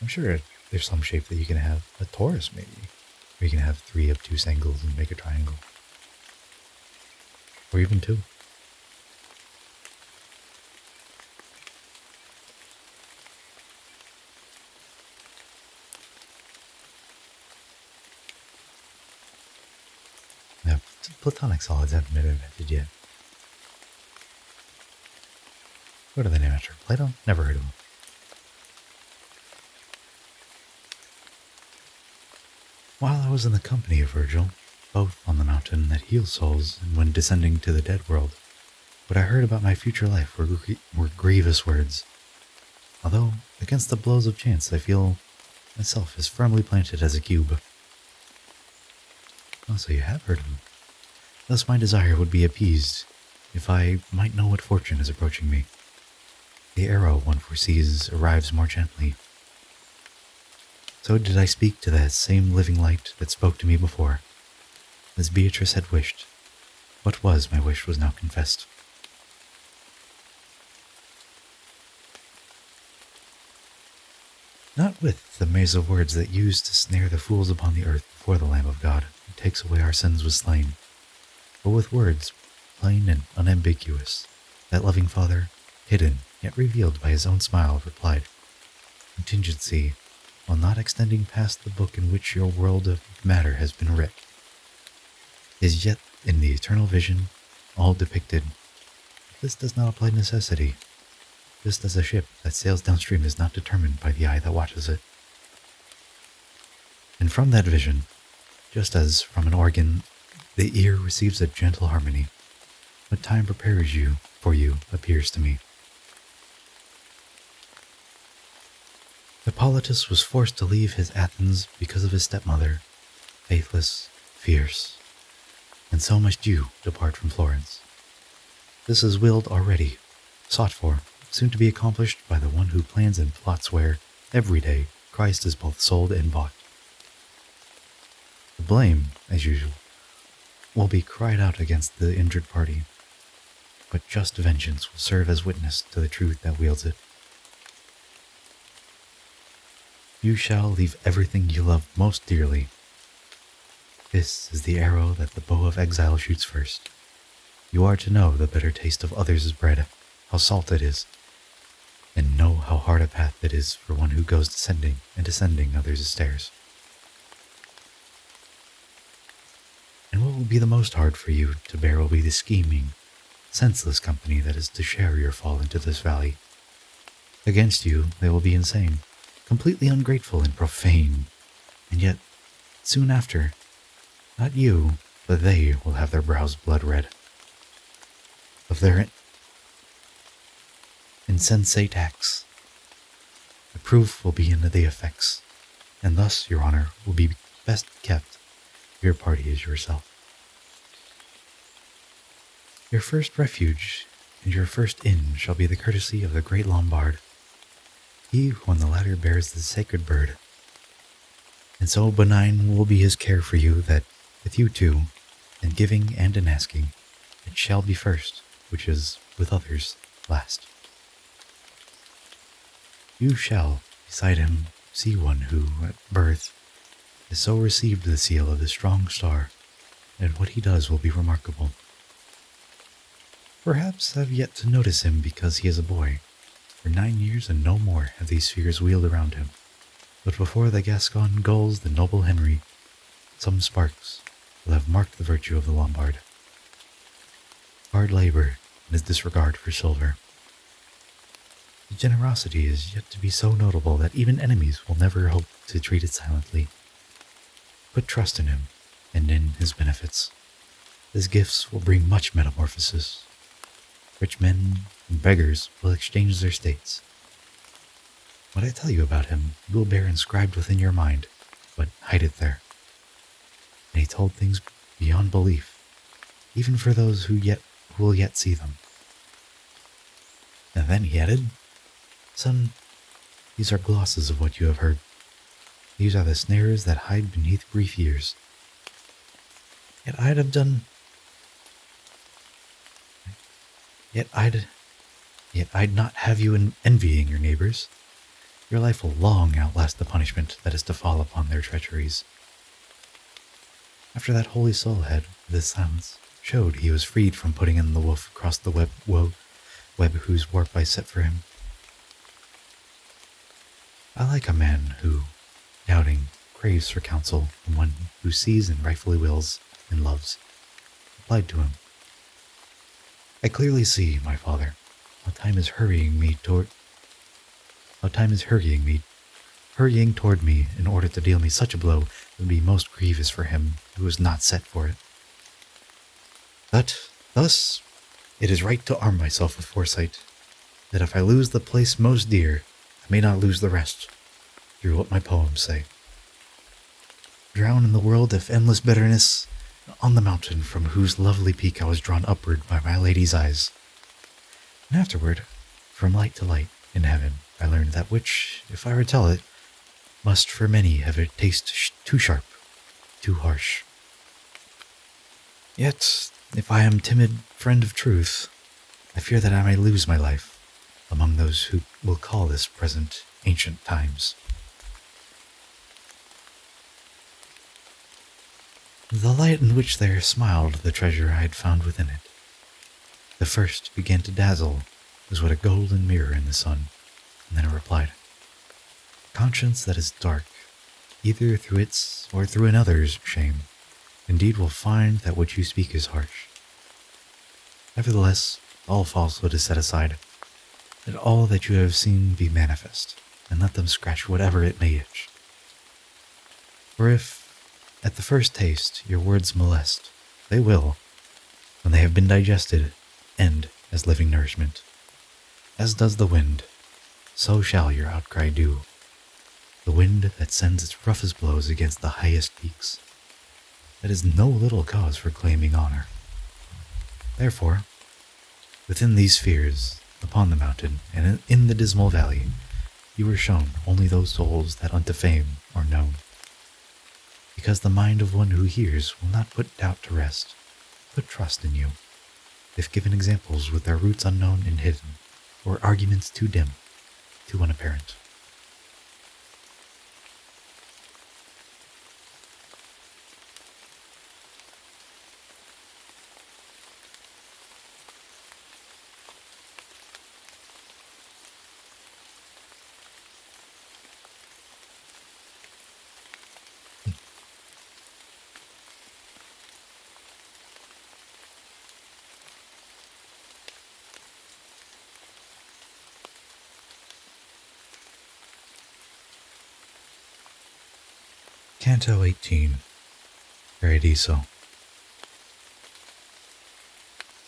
I'm sure there's some shape that you can have. A torus maybe. Or you can have three obtuse angles and make a triangle. Or even two. Now, platonic solids haven't been invented yet. What are the name after? Plato? Never heard of him. While I was in the company of Virgil, both on the mountain that heals souls and when descending to the dead world, what I heard about my future life were grievous words. Although, against the blows of chance, I feel myself as firmly planted as a cube. Oh, so you have heard of him. Thus my desire would be appeased, if I might know what fortune is approaching me. The arrow one foresees arrives more gently. So did I speak to that same living light that spoke to me before. As Beatrice had wished, what was my wish was now confessed. Not with the maze of words that used to snare the fools upon the earth before the Lamb of God, who takes away our sins, was slain, but with words plain and unambiguous, that loving Father, hidden yet revealed by his own smile, replied, "Contingency, while not extending past the book in which your world of matter has been writ, is yet in the eternal vision all depicted. This does not apply to necessity, just as a ship that sails downstream is not determined by the eye that watches it. And from that vision, just as from an organ the ear receives a gentle harmony, what time prepares you for you appears to me. Hippolytus was forced to leave his Athens because of his stepmother, faithless, fierce, and so must you depart from Florence. This is willed already, sought for, soon to be accomplished by the one who plans and plots where, every day, Christ is both sold and bought. The blame, as usual, will be cried out against the injured party, but just vengeance will serve as witness to the truth that wields it. You shall leave everything you love most dearly. This is the arrow that the bow of exile shoots first. You are to know the bitter taste of others' bread, how salt it is, and know how hard a path it is for one who goes descending and descending others' stairs. And what will be the most hard for you to bear will be the scheming, senseless company that is to share your fall into this valley. Against you they will be insane, completely ungrateful and profane, and yet, soon after, not you, but they will have their brows blood red. Of their insensate acts, the proof will be in the effects, and thus your honor will be best kept if your party is yourself. Your first refuge and your first inn shall be the courtesy of the great Lombard, he who on the ladder bears the sacred bird. And so benign will be his care for you that, with you two, in giving and in asking, it shall be first, which is, with others, last. You shall, beside him, see one who, at birth, has so received the seal of the strong star, that what he does will be remarkable. Perhaps have yet to notice him because he is a boy. For 9 years and no more have these spheres wheeled around him, but before the Gascon gulls the noble Henry, some sparks will have marked the virtue of the Lombard. Hard labor and his disregard for silver. His generosity is yet to be so notable that even enemies will never hope to treat it silently. Put trust in him and in his benefits. His gifts will bring much metamorphosis. Rich men and beggars will exchange their states. What I tell you about him you will bear inscribed within your mind, but hide it there. And he told things beyond belief, even for those who will yet see them. And then he added, "Son, these are glosses of what you have heard. These are the snares that hide beneath brief years. Yet I'd have done... Yet I'd not have you envying your neighbors. Your life will long outlast the punishment that is to fall upon their treacheries." After that holy soul had, with his silence, showed he was freed from putting in the wolf across the web whose warp I set for him. I like a man who, doubting, craves for counsel from one who sees and rightfully wills and loves, replied to him, "I clearly see, my father, how time is hurrying toward me in order to deal me such a blow that would be most grievous for him who was not set for it. But thus it is right to arm myself with foresight, that if I lose the place most dear, I may not lose the rest, through what my poems say. Drown in the world of endless bitterness, on the mountain from whose lovely peak I was drawn upward by my lady's eyes. And afterward, from light to light in heaven, I learned that which, if I retell it, must for many have a taste too sharp, too harsh. Yet, if I am timid friend of truth, I fear that I may lose my life among those who will call this present ancient times." The light in which there smiled the treasure I had found within it. The first began to dazzle as what a golden mirror in the sun, and then it replied, "Conscience that is dark, either through its or through another's shame, indeed will find that what you speak is harsh. Nevertheless, all falsehood is set aside. Let all that you have seen be manifest, and let them scratch whatever it may itch. For if, at the first taste, your words molest, they will, when they have been digested, end as living nourishment. As does the wind, so shall your outcry do. The wind that sends its roughest blows against the highest peaks. That is no little cause for claiming honor. Therefore, within these spheres, upon the mountain, and in the dismal valley, you were shown only those souls that unto fame are known. Because the mind of one who hears will not put doubt to rest, put trust in you, if given examples with their roots unknown and hidden, or arguments too dim, too unapparent. Canto 18, Paradiso.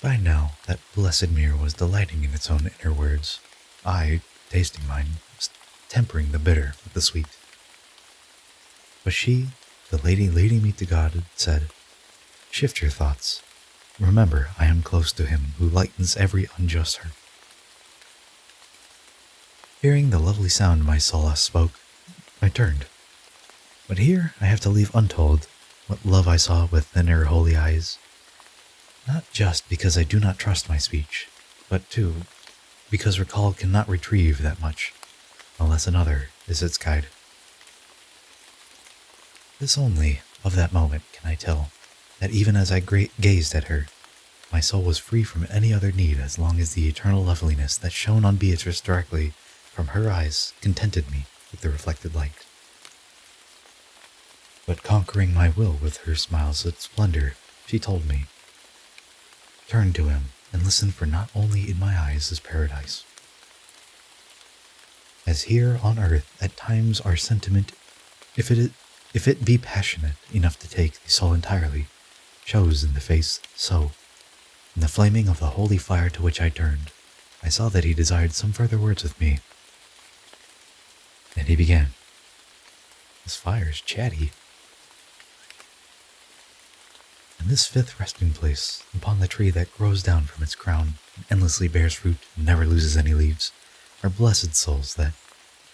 By now that blessed mirror was delighting in its own inner words, I, tasting mine, was tempering the bitter with the sweet. But she, the lady leading me to God, said, "Shift your thoughts. Remember, I am close to him who lightens every unjust hurt." Hearing the lovely sound my Solace spoke, I turned. But here I have to leave untold what love I saw within her holy eyes, not just because I do not trust my speech, but too because recall cannot retrieve that much, unless another is its guide. This only, of that moment, can I tell, that even as I gazed at her, my soul was free from any other need as long as the eternal loveliness that shone on Beatrice directly from her eyes contented me with the reflected light. But conquering my will with her smiles of splendor, she told me, "Turn to him and listen, for not only in my eyes is paradise. As here on earth at times our sentiment, if it be passionate enough to take the soul entirely, shows in the face, so, in the flaming of the holy fire to which I turned, I saw that he desired some further words with me. And he began, 'This fire is chatty.' And this fifth resting place, upon the tree that grows down from its crown and endlessly bears fruit and never loses any leaves, are blessed souls that,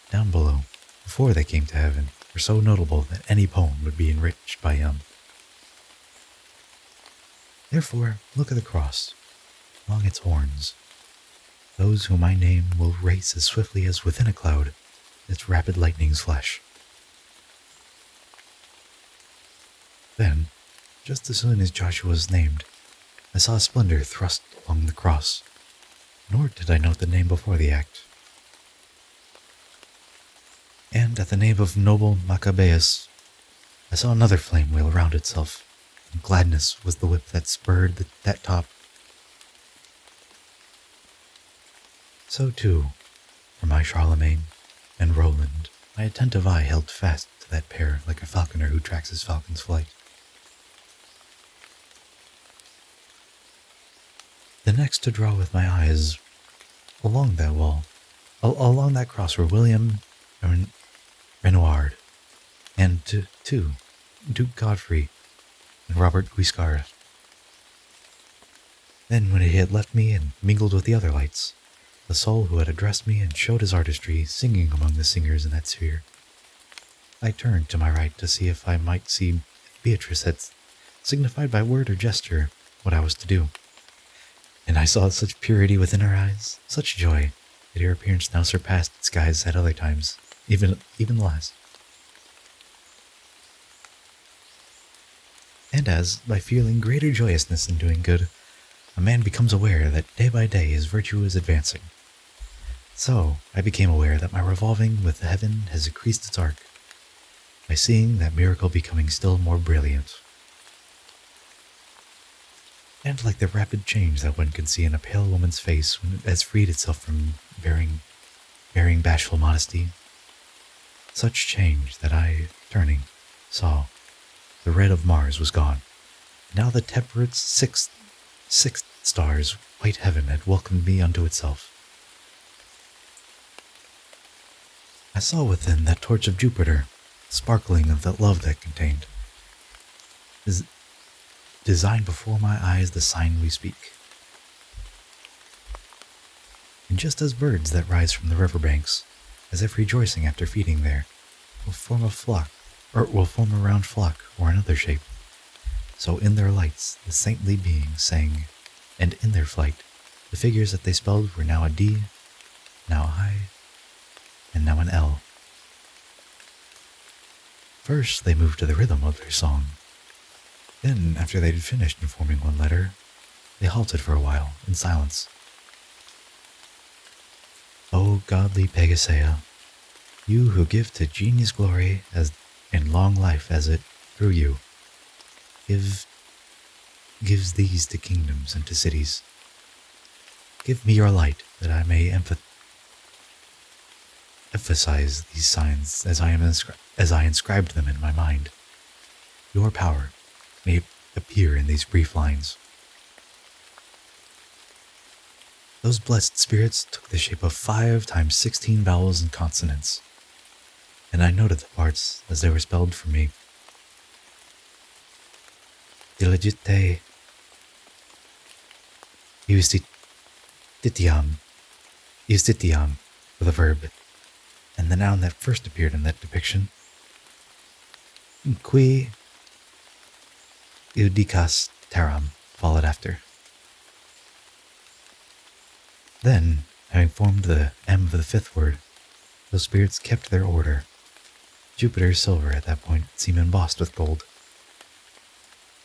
down below, before they came to heaven, were so notable that any poem would be enriched by them. Therefore, look at the cross, along its horns. Those whom I name will race as swiftly as within a cloud its rapid lightnings flash. Then, just as soon as Joshua was named, I saw a splendor thrust along the cross, nor did I note the name before the act. And at the name of noble Maccabeus, I saw another flame wheel around itself, and gladness was the whip that spurred that top. So too, for my Charlemagne and Roland, my attentive eye held fast to that pair like a falconer who tracks his falcon's flight. The next to draw with my eyes along that wall, along that cross were William Renouard, and Duke Godfrey and Robert Guiscard. Then when he had left me and mingled with the other lights, the soul who had addressed me and showed his artistry singing among the singers in that sphere, I turned to my right to see if I might see if Beatrice had signified by word or gesture what I was to do. And I saw such purity within her eyes, such joy, that her appearance now surpassed its guise at other times, even the last. And as, by feeling greater joyousness in doing good, a man becomes aware that day by day his virtue is advancing, so I became aware that my revolving with heaven has increased its arc, by seeing that miracle becoming still more brilliant. And like the rapid change that one can see in a pale woman's face when it has freed itself from bearing bashful modesty, such change that I, turning, saw the red of Mars was gone. Now the temperate sixth star's white heaven had welcomed me unto itself. I saw within that torch of Jupiter, sparkling of that love that contained, designed before my eyes the sign we speak. And just as birds that rise from the river banks, as if rejoicing after feeding there, will form a round flock or another shape, so in their lights the saintly beings sang, and in their flight the figures that they spelled were now a D, now a I, and now an L. First they moved to the rhythm of their song. Then, after they had finished in forming one letter, they halted for a while in silence. O godly Pegasaea, you who give to genius glory and long life as it, through you, gives these to kingdoms and to cities. Give me your light that I may emphasize these signs as I inscribed them in my mind. Your power may appear in these brief lines. Those blessed spirits took the shape of 5 times 16 vowels and consonants, and I noted the parts as they were spelled for me. Diligite justitiam for the verb, and the noun that first appeared in that depiction, qui iudicas terram, followed after. Then, having formed the M of the 5th word, those spirits kept their order. Jupiter's silver at that point seemed embossed with gold.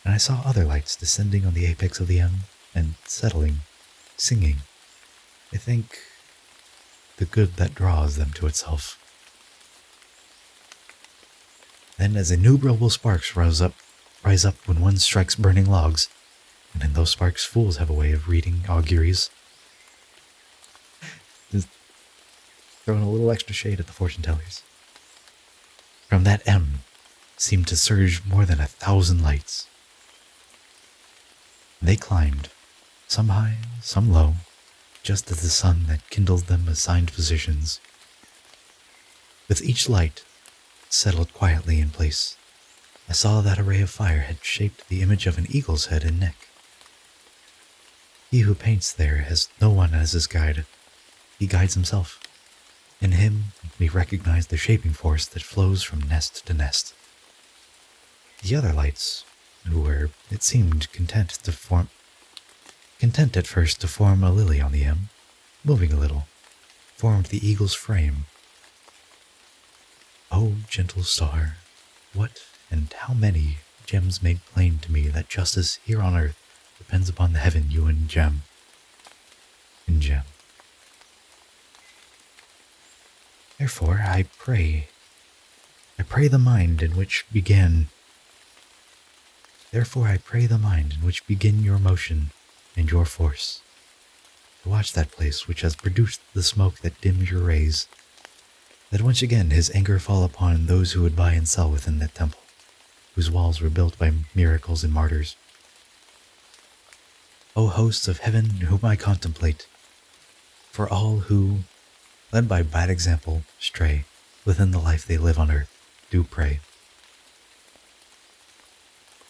And I saw other lights descending on the apex of the M and settling, singing, I think, the good that draws them to itself. Then as innumerable sparks rise up when one strikes burning logs, and in those sparks fools have a way of reading auguries. Just throwing a little extra shade at the fortune tellers. From that M seemed to surge more than 1,000 lights. They climbed, some high, some low, just as the sun that kindles them assigned positions. With each light, settled quietly in place, I saw that a ray of fire had shaped the image of an eagle's head and neck. He who paints there has no one as his guide. He guides himself. In him we recognize the shaping force that flows from nest to nest. The other lights, who were, it seemed, content at first to form a lily on the M, moving a little, formed the eagle's frame. O gentle star, what and how many gems made plain to me that justice here on earth depends upon the heaven you engem. Therefore I pray the mind in which begin your motion and your force, to watch that place which has produced the smoke that dims your rays, that once again his anger fall upon those who would buy and sell within that temple, whose walls were built by miracles and martyrs. O hosts of heaven whom I contemplate, for all who, led by bad example, stray within the life they live on earth, do pray.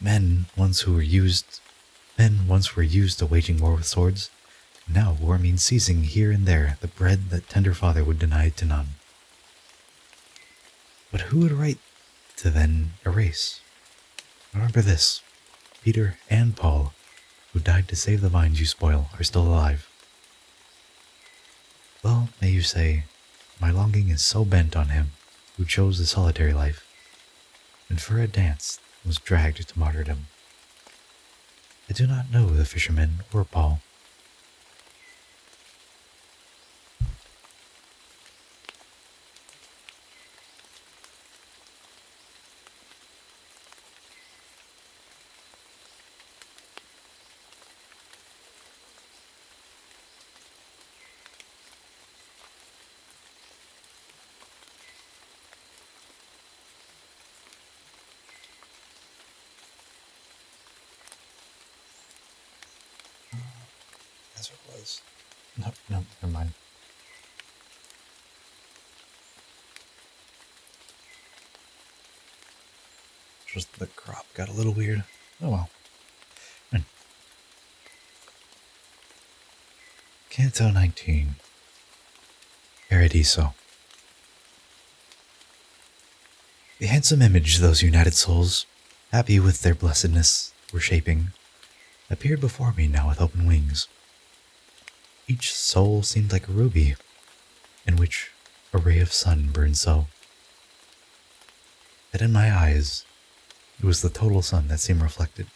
Men once were used to waging war with swords. Now war means seizing here and there the bread that tender father would deny to none. But who would write to then erase? Remember this: Peter and Paul, who died to save the vines you spoil, are still alive. Well, may you say, my longing is so bent on him who chose the solitary life, and for a dance was dragged to martyrdom. I do not know the fisherman or Paul. As it was. No, never mind. Just the crop got a little weird. Oh well. Canto 19. Paradiso. The handsome image those united souls, happy with their blessedness, were shaping, appeared before me now with open wings. Each soul seemed like a ruby, in which a ray of sun burned so, that in my eyes it was the total sun that seemed reflected.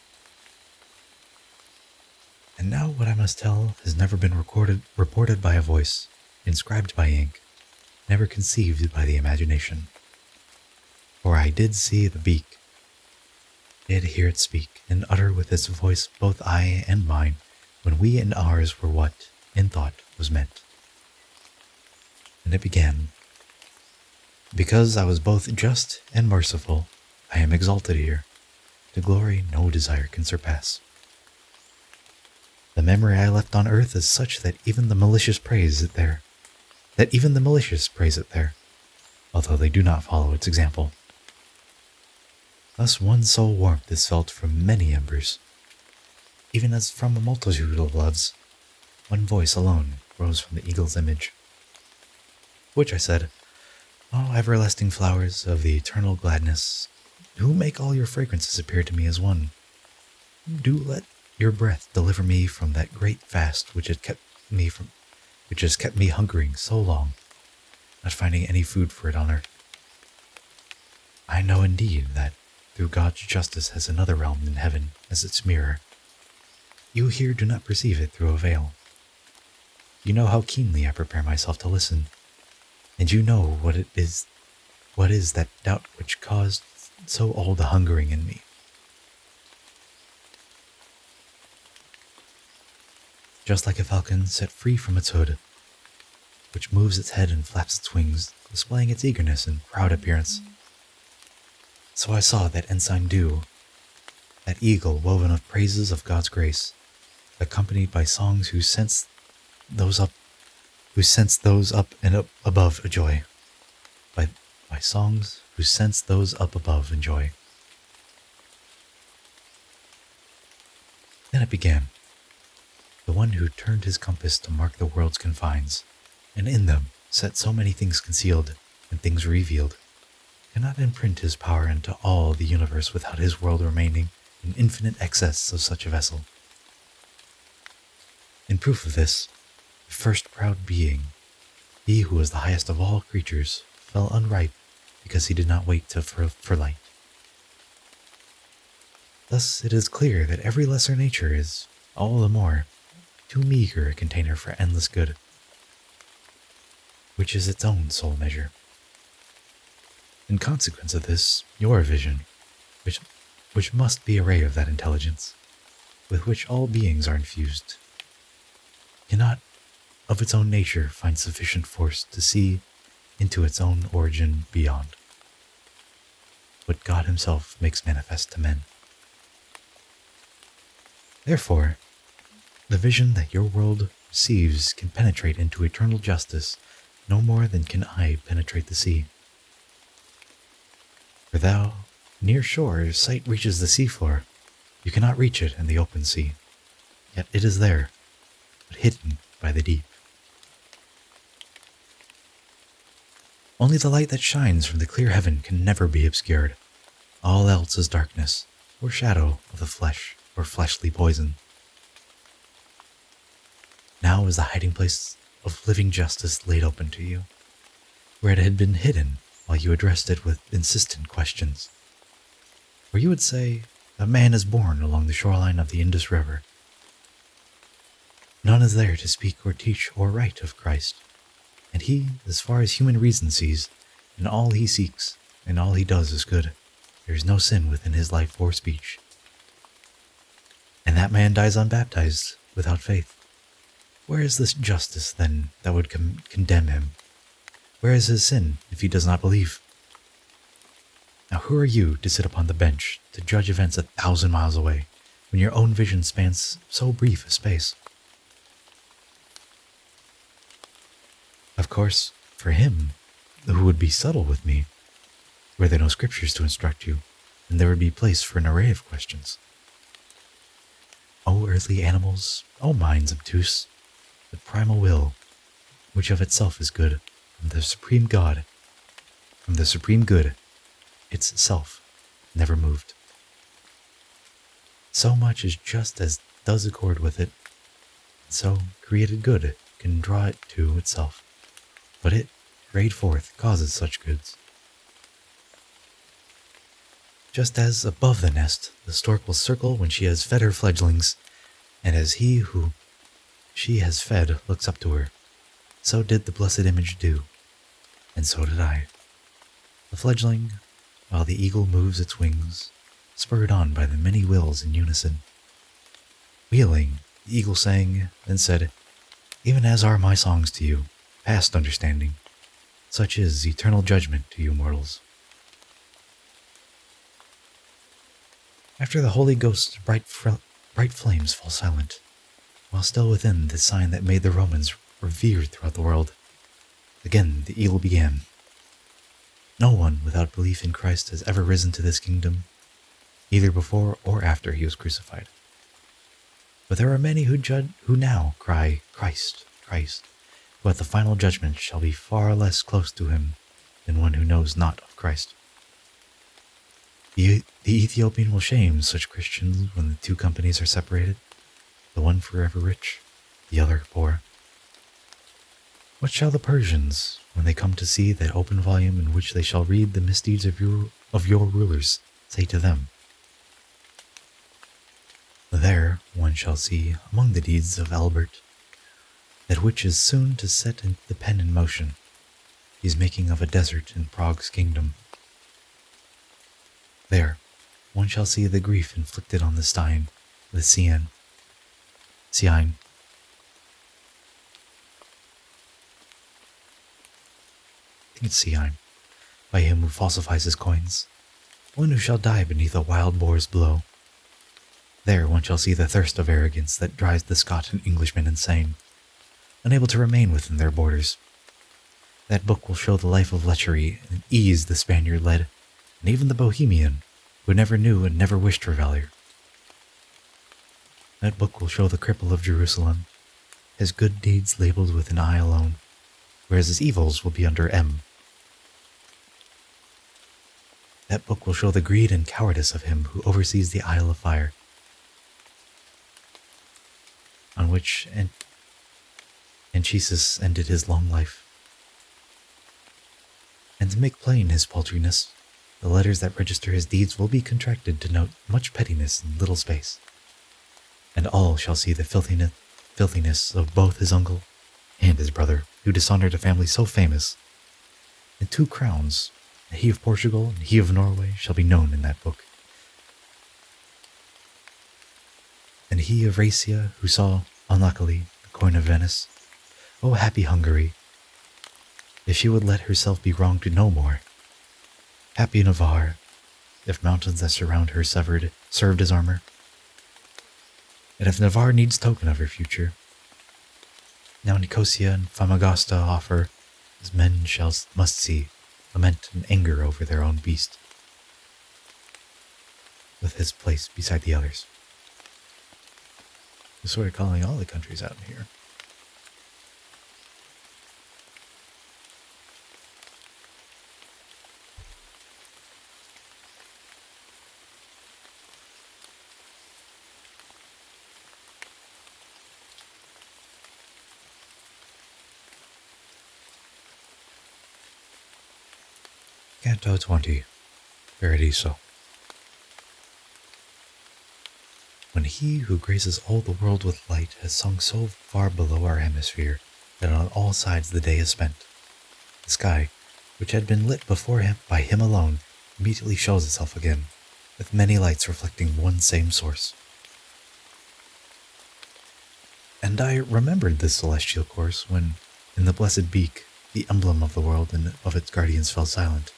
And now what I must tell has never been reported by a voice, inscribed by ink, never conceived by the imagination. For I did see the beak, did hear it speak, and utter with its voice both I and mine, when we and ours were what, in thought, was meant. And it began, because I was both just and merciful, I am exalted here, to glory no desire can surpass. The memory I left on earth is such that even the malicious praise it there, although they do not follow its example. Thus one soul warmth is felt from many embers, even as from a multitude of loves, one voice alone rose from the eagle's image. Which I said, O everlasting flowers of the eternal gladness, who make all your fragrances appear to me as one, do let your breath deliver me from that great fast which has kept me hungering so long, not finding any food for it on earth. I know indeed that through God's justice has another realm in heaven as its mirror. You here do not perceive it through a veil. You know how keenly I prepare myself to listen, and you know what is that doubt which caused so old a hungering in me. Just like a falcon set free from its hood, which moves its head and flaps its wings, displaying its eagerness and proud appearance. So I saw that ensign do, that eagle woven of praises of God's grace, accompanied by songs who sense those up and up above a joy, by songs who sense those up above in joy. Then it began. The one who turned his compass to mark the world's confines, and in them set so many things concealed and things revealed, cannot imprint his power into all the universe without his world remaining in infinite excess of such a vessel. In proof of this, the first proud being, he who was the highest of all creatures, fell unripe because he did not wait for light. Thus it is clear that every lesser nature is, all the more, too meager a container for endless good, which is its own sole measure. In consequence of this, your vision, which must be a ray of that intelligence, with which all beings are infused, cannot of its own nature find sufficient force to see into its own origin beyond what God himself makes manifest to men. Therefore, the vision that your world receives can penetrate into eternal justice no more than can I penetrate the sea. For thou, near shore, sight reaches the seafloor. You cannot reach it in the open sea, yet it is there, but hidden by the deep. Only the light that shines from the clear heaven can never be obscured. All else is darkness, or shadow of the flesh, or fleshly poison. Now is the hiding place of living justice laid open to you, where it had been hidden while you addressed it with insistent questions. Or you would say, a man is born along the shoreline of the Indus River. None is there to speak or teach or write of Christ, and he, as far as human reason sees, in all he seeks, and all he does is good. There is no sin within his life or speech. And that man dies unbaptized, without faith. Where is this justice, then, that would condemn him? Where is his sin, if he does not believe? Now who are you to sit upon the bench, to judge events 1,000 miles away, when your own vision spans so brief a space? Of course, for him, who would be subtle with me, were there no scriptures to instruct you, then there would be place for an array of questions. O earthly animals, O minds obtuse, the primal will, which of itself is good, from the supreme God, from the supreme good, its self, never moved. So much is just as does accord with it, and so created good can draw it to itself, but it, rayed forth, causes such goods. Just as above the nest the stork will circle when she has fed her fledglings, and as he who she has fed looks up to her, so did the blessed image do, and so did I. The fledgling, while the eagle moves its wings, spurred on by the many wills in unison. Wheeling, the eagle sang, then said, "Even as are my songs to you, past understanding, such is eternal judgment to you mortals." After the Holy Ghost's bright flames fall silent, while still within the sign that made the Romans revered throughout the world, again the eagle began. No one without belief in Christ has ever risen to this kingdom, either before or after he was crucified. But there are many who now cry, "Christ, Christ," who at the final judgment shall be far less close to him than one who knows not of Christ. The Ethiopian will shame such Christians when the two companies are separated, the one forever rich, the other poor. What shall the Persians, when they come to see that open volume in which they shall read the misdeeds of your rulers, say to them? There one shall see, among the deeds of Albert, that which is soon to set the pen in motion. He is making of a desert in Prague's kingdom. There one shall see the grief inflicted on the Stein, the Seine, I think it's Seine, by him who falsifies his coins, one who shall die beneath a wild boar's blow. There one shall see the thirst of arrogance that drives the Scot and Englishman insane, unable to remain within their borders. That book will show the life of lechery and ease the Spaniard led, and even the Bohemian, who never knew and never wished for valor. That book will show the cripple of Jerusalem, his good deeds labeled with an I alone, whereas his evils will be under M. That book will show the greed and cowardice of him who oversees the Isle of Fire, on which Anchises ended his long life. And to make plain his paltriness, the letters that register his deeds will be contracted to note much pettiness in little space, and all shall see the filthiness of both his uncle and his brother, who dishonored a family so famous. And 2 crowns, he of Portugal and he of Norway, shall be known in that book. And he of Raetia, who saw, unluckily, the coin of Venice, oh happy Hungary, if she would let herself be wronged no more. Happy Navarre, if mountains that surround her served as armor. And if Navarre needs token of her future, now Nicosia and Famagosta offer, as men must see, lament and anger over their own beast, with his place beside the others. We're sort of calling all the countries out here. Canto 20, Paradiso. When he who graces all the world with light has sunk so far below our hemisphere that on all sides the day is spent, the sky, which had been lit before him by him alone, immediately shows itself again, with many lights reflecting one same source. And I remembered this celestial course when, in the blessed beak, the emblem of the world and of its guardians fell silent.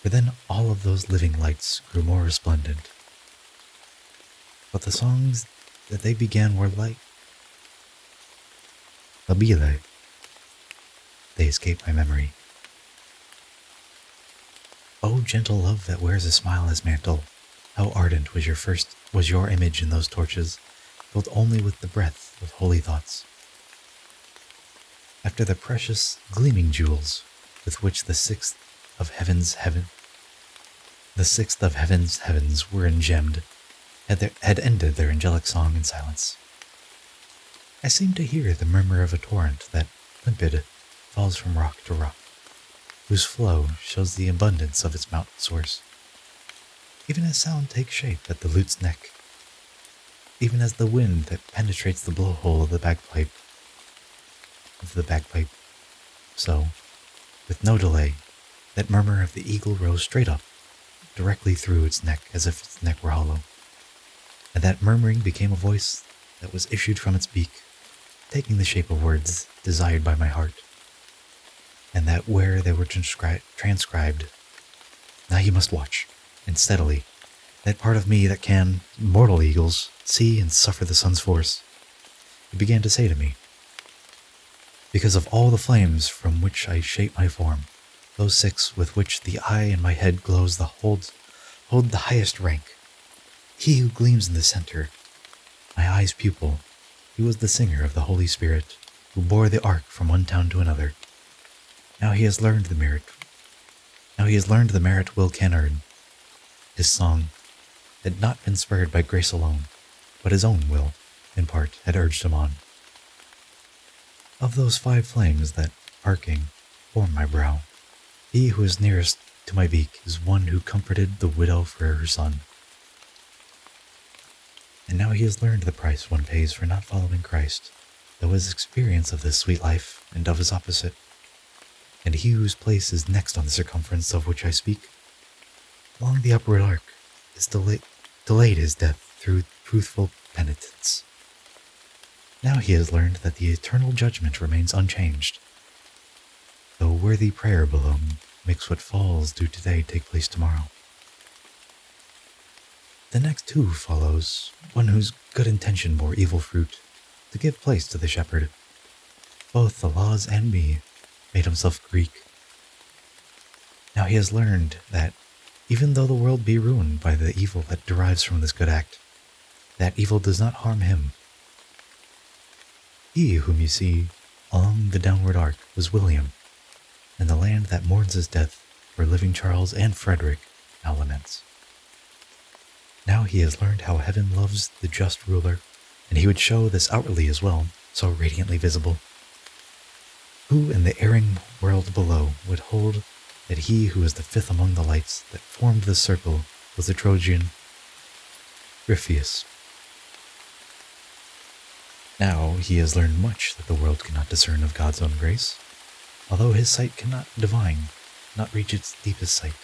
For then all of those living lights grew more resplendent. But the songs that they began were light. Labile. They escape my memory. O gentle love that wears a smile as mantle, how ardent was your image in those torches, filled only with the breath of holy thoughts. After the precious, gleaming jewels with which the sixth of heaven's heavens were engemmed, had ended their angelic song in silence. I seemed to hear the murmur of a torrent that, limpid, falls from rock to rock, whose flow shows the abundance of its mountain source. Even as sound takes shape at the lute's neck, even as the wind that penetrates the blowhole of the bagpipe, so, with no delay, that murmur of the eagle rose straight up, directly through its neck as if its neck were hollow, and that murmuring became a voice that was issued from its beak, taking the shape of words desired by my heart, and that where they were transcribed, now you must watch, and steadily, that part of me that can, mortal eagles, see and suffer the sun's force. It began to say to me, because of all the flames from which I shape my form, those 6 with which the eye in my head glows hold the highest rank. He who gleams in the center, my eye's pupil, he was the singer of the Holy Spirit, who bore the ark from one town to another. Now he has learned the merit Will can earn. His song had not been spurred by grace alone, but his own will, in part, had urged him on. Of those 5 flames that, arcing, form my brow, he who is nearest to my beak is one who comforted the widow for her son. And now he has learned the price one pays for not following Christ, though his experience of this sweet life and of his opposite, and he whose place is next on the circumference of which I speak, along the upward arc, is delayed his death through truthful penitence. Now he has learned that the eternal judgment remains unchanged, though worthy prayer below makes what falls due today take place tomorrow. The next 2 follows, one whose good intention bore evil fruit, to give place to the shepherd. Both the laws and me made himself Greek. Now he has learned that, even though the world be ruined by the evil that derives from this good act, that evil does not harm him. He whom you see along the downward arc was William, and the land that mourns his death, where living Charles and Frederick now laments. Now he has learned how heaven loves the just ruler, and he would show this outwardly as well, so radiantly visible. Who in the erring world below would hold that he who was the fifth among the lights that formed the circle was the Trojan Ripheus? Now he has learned much that the world cannot discern of God's own grace, although his sight cannot divine, not reach its deepest sight.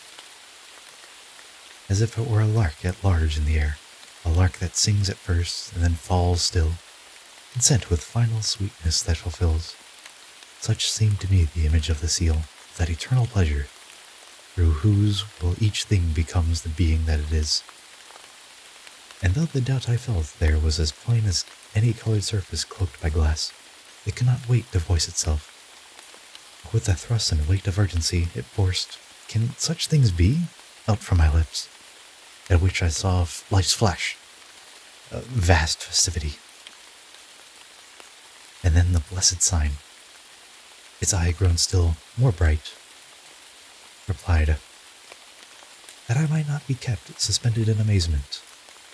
As if it were a lark at large in the air, a lark that sings at first and then falls still, content with final sweetness that fulfills. Such seemed to me the image of the seal, that eternal pleasure, through whose will each thing becomes the being that it is. And though the doubt I felt there was as plain as any colored surface cloaked by glass, it could not wait to voice itself. With the thrust and weight of urgency it forced, "Can such things be?" out from my lips, at which I saw life's flash, a vast festivity. And then the blessed sign, its eye grown still more bright, replied, "That I might not be kept suspended in amazement,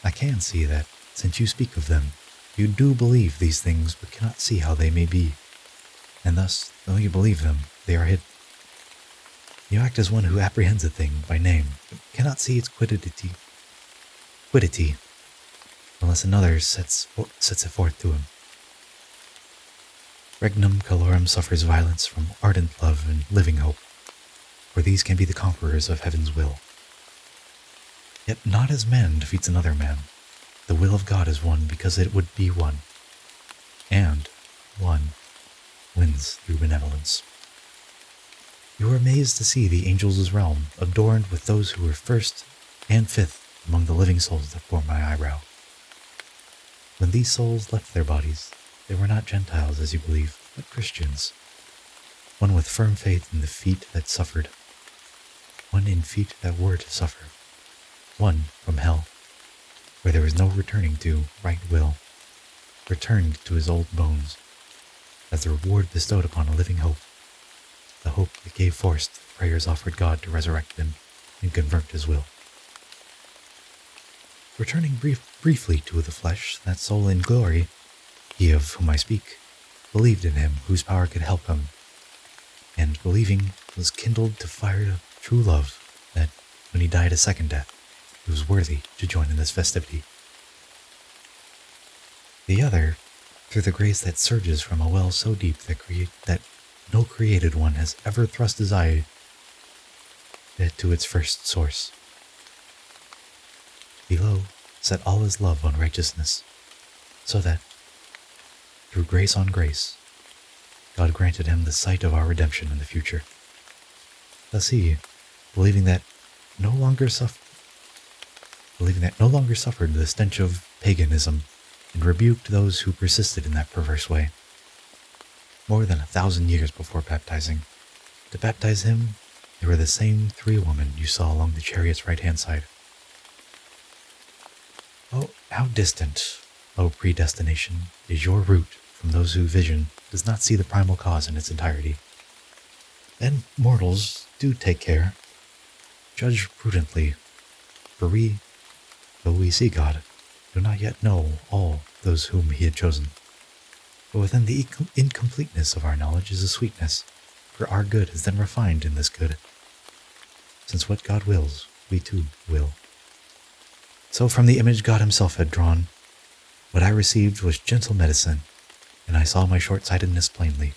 I can see that, since you speak of them, you do believe these things but cannot see how they may be, and thus, though you believe them, they are hidden. You act as one who apprehends a thing by name, but cannot see its quiddity, unless another sets it forth to him. Regnum calorum suffers violence from ardent love and living hope, for these can be the conquerors of heaven's will. Yet not as man defeats another man. The will of God is one because it would be one, and one wins through benevolence. You are amazed to see the angels' realm adorned with those who were first and fifth among the living souls that form my eyebrow. When these souls left their bodies, they were not Gentiles, as you believe, but Christians, one with firm faith in the feet that suffered, one in feet that were to suffer, one from hell, where there was no returning to right will, returned to his old bones, as the reward bestowed upon a living hope, the hope that gave force to the prayers offered God to resurrect him and convert his will. Returning briefly to the flesh, that soul in glory, he of whom I speak, believed in him whose power could help him, and believing was kindled to fire of true love, that when he died a second death, he was worthy to join in this festivity. The other, through the grace that surges from a well so deep that no created one has ever thrust his eye to its first source. Below set all his love on righteousness, so that, through grace on grace, God granted him the sight of our redemption in the future. Thus he, believing that no longer suffered the stench of paganism, and rebuked those who persisted in that perverse way. More than 1,000 years before baptizing, to baptize him, they were the same 3 women you saw along the chariot's right-hand side. Oh, how distant, O predestination, is your root from those whose vision does not see the primal cause in its entirety. And mortals, do take care. Judge prudently, for we, though we see God, do not yet know all those whom he had chosen. But within the incompleteness of our knowledge is a sweetness, for our good is then refined in this good. Since what God wills, we too will. So from the image God himself had drawn, what I received was gentle medicine, and I saw my short-sightedness plainly.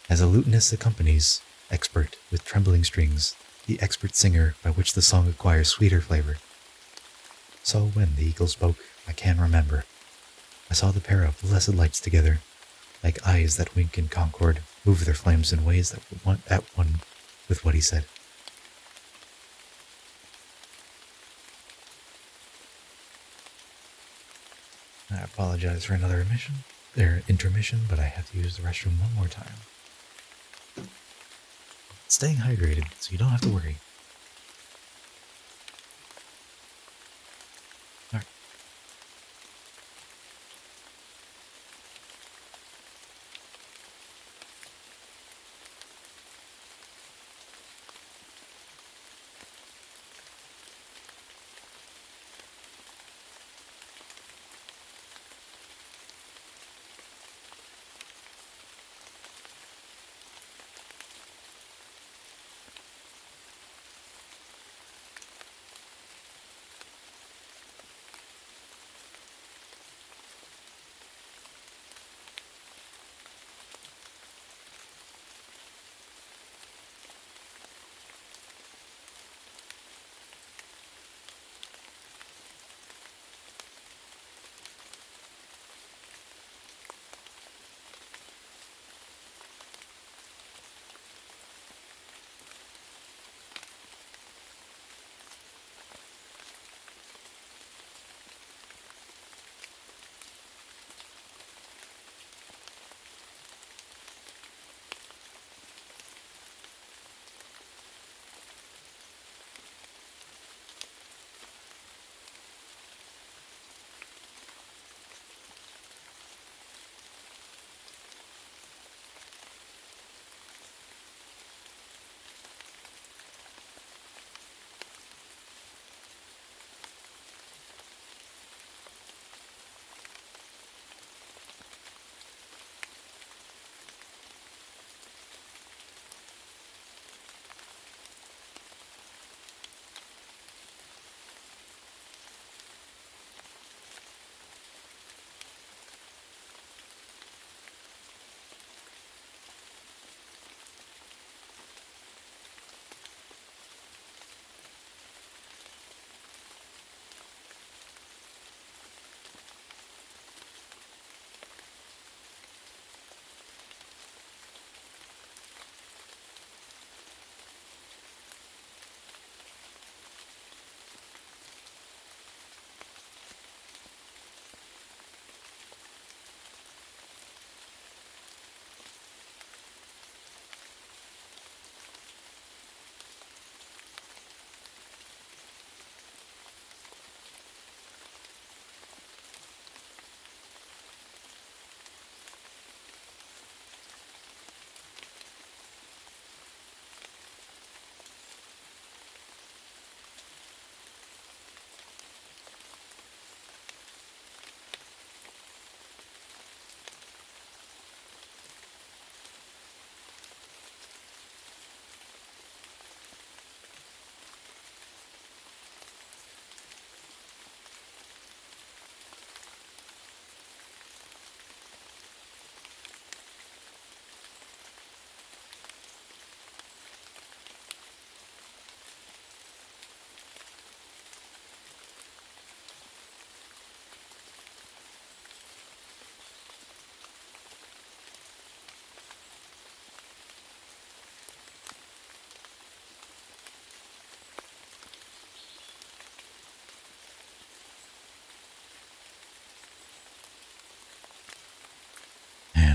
As a lutanist accompanies, expert with trembling strings, the expert singer by which the song acquires sweeter flavor, so when the eagle spoke, I can remember, I saw the pair of blessed lights together, like eyes that wink in concord, move their flames in ways that were at one with what he said. I apologize for another intermission, but I have to use the restroom one more time. Staying hydrated, so you don't have to worry. Alright.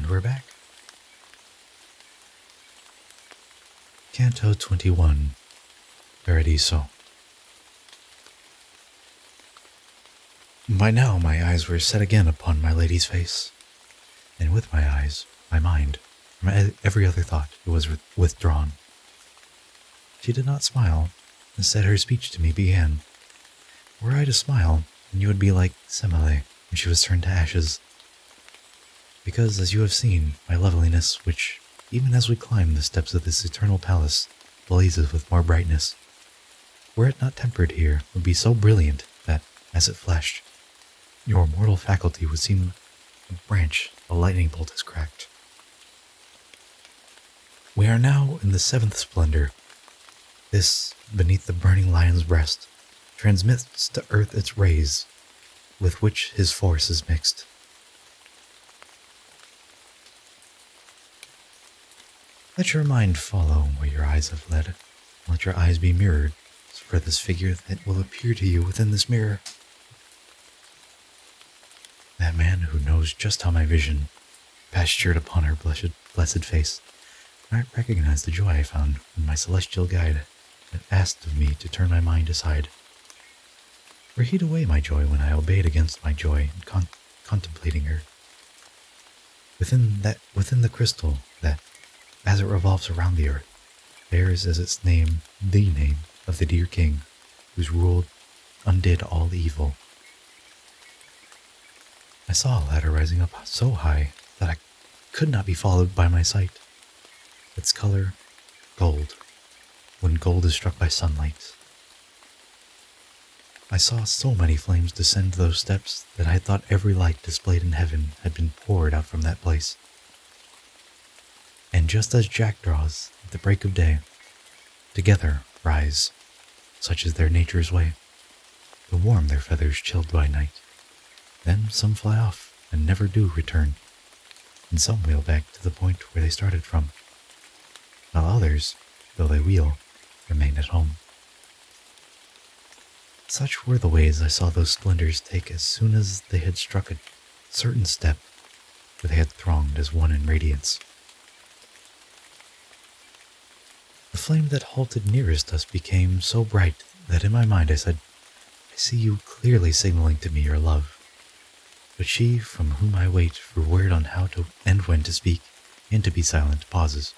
And we're back. Canto 21, Paradiso. By now my eyes were set again upon my lady's face, and with my eyes, my mind, from every other thought, it was withdrawn. She did not smile. Instead, her speech to me began. Were I to smile, then you would be like Semele when she was turned to ashes. Because, as you have seen, my loveliness, which, even as we climb the steps of this eternal palace, blazes with more brightness, were it not tempered here, would be so brilliant that, as it flashed, your mortal faculty would seem a branch a lightning bolt has cracked. We are now in the seventh splendor. This, beneath the burning lion's breast, transmits to earth its rays, with which his force is mixed. Let your mind follow where your eyes have led. Let your eyes be mirrored for this figure that will appear to you within this mirror. That man who knows just how my vision pastured upon her blessed face might recognize the joy I found when my celestial guide had asked of me to turn my mind aside. For he'd away my joy when I obeyed against my joy in contemplating her. Within the crystal that, as it revolves around the earth, bears as its name the name of the dear king whose rule undid all evil. I saw a ladder rising up so high that I could not be followed by my sight. Its color, gold, when gold is struck by sunlight. I saw so many flames descend those steps that I thought every light displayed in heaven had been poured out from that place. And just as jackdaws, at the break of day, together rise, such is their nature's way, to warm their feathers chilled by night. Then some fly off and never do return, and some wheel back to the point where they started from, while others, though they wheel, remain at home. Such were the ways I saw those splendors take as soon as they had struck a certain step where they had thronged as one in radiance. The flame that halted nearest us became so bright that in my mind I said, I see you clearly signaling to me your love. But she, from whom I wait for word on how to and when to speak, and to be silent, pauses.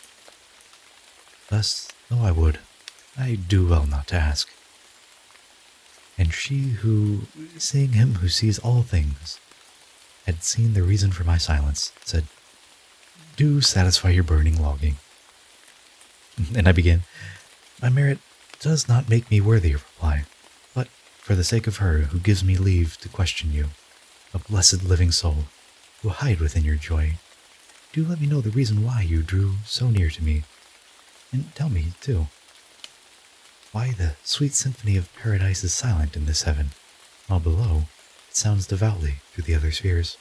Thus, though I would, I do well not to ask. And she who, seeing him who sees all things, had seen the reason for my silence, said, Do satisfy your burning longing. And I began, My merit does not make me worthy of reply, but for the sake of her who gives me leave to question you, a blessed living soul, who hide within your joy, do let me know the reason why you drew so near to me, and tell me, too, why the sweet symphony of paradise is silent in this heaven, while below it sounds devoutly through the other spheres.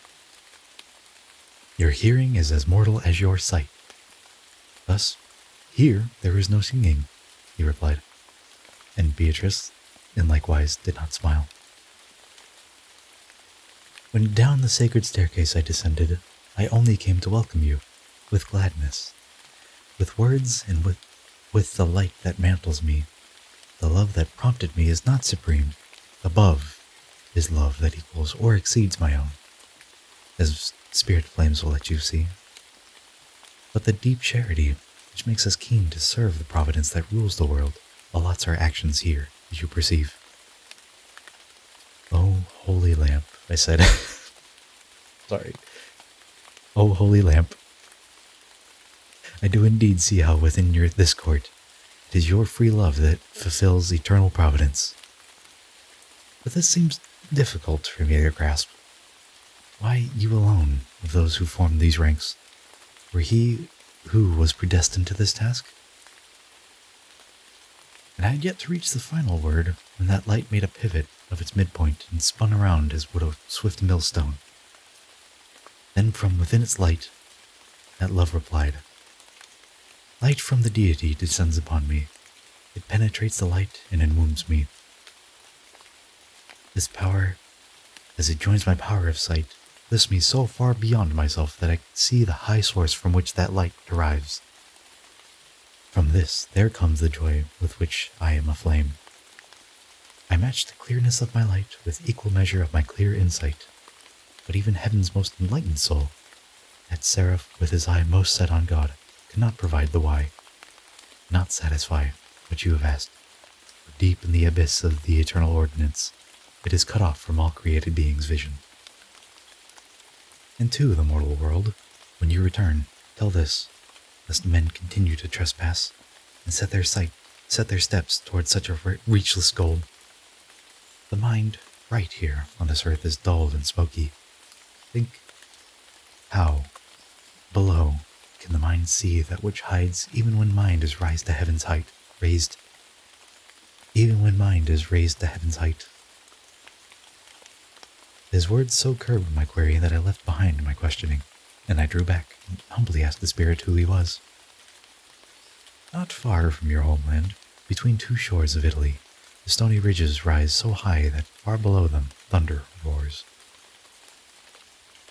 Your hearing is as mortal as your sight. Thus, here there is no singing, he replied, and Beatrice, in likewise, did not smile. When down the sacred staircase I descended, I only came to welcome you, with gladness, with words and with the light that mantles me. The love that prompted me is not supreme. Above is love that equals or exceeds my own, as spirit flames will let you see. But the deep charity, which makes us keen to serve the providence that rules the world, allots our actions here, as you perceive. Oh, holy lamp, I said. Sorry. Oh, holy lamp. I do indeed see how within this court it is your free love that fulfills eternal providence. But this seems difficult for me to grasp. Why you alone of those who formed these ranks? Were he who was predestined to this task? And I had yet to reach the final word when that light made a pivot of its midpoint and spun around as would a swift millstone. Then from within its light, that love replied, Light from the deity descends upon me. It penetrates the light and enwombs me. This power, as it joins my power of sight, lifts me so far beyond myself that I can see the high source from which that light derives. From this, there comes the joy with which I am aflame. I match the clearness of my light with equal measure of my clear insight, but even heaven's most enlightened soul, that seraph with his eye most set on God, cannot provide the why, not satisfy what you have asked. For deep in the abyss of the eternal ordinance, it is cut off from all created beings' vision. And to the mortal world, when you return, tell this, lest men continue to trespass and set their steps toward such a reachless goal. The mind, right here on this earth, is dulled and smoky. Think, how, below, can the mind see that which hides even when mind is raised to heaven's height? Even when mind is raised to heaven's height. His words so curbed my query that I left behind my questioning, and I drew back and humbly asked the spirit who he was. Not far from your homeland, between two shores of Italy, the stony ridges rise so high that far below them thunder roars.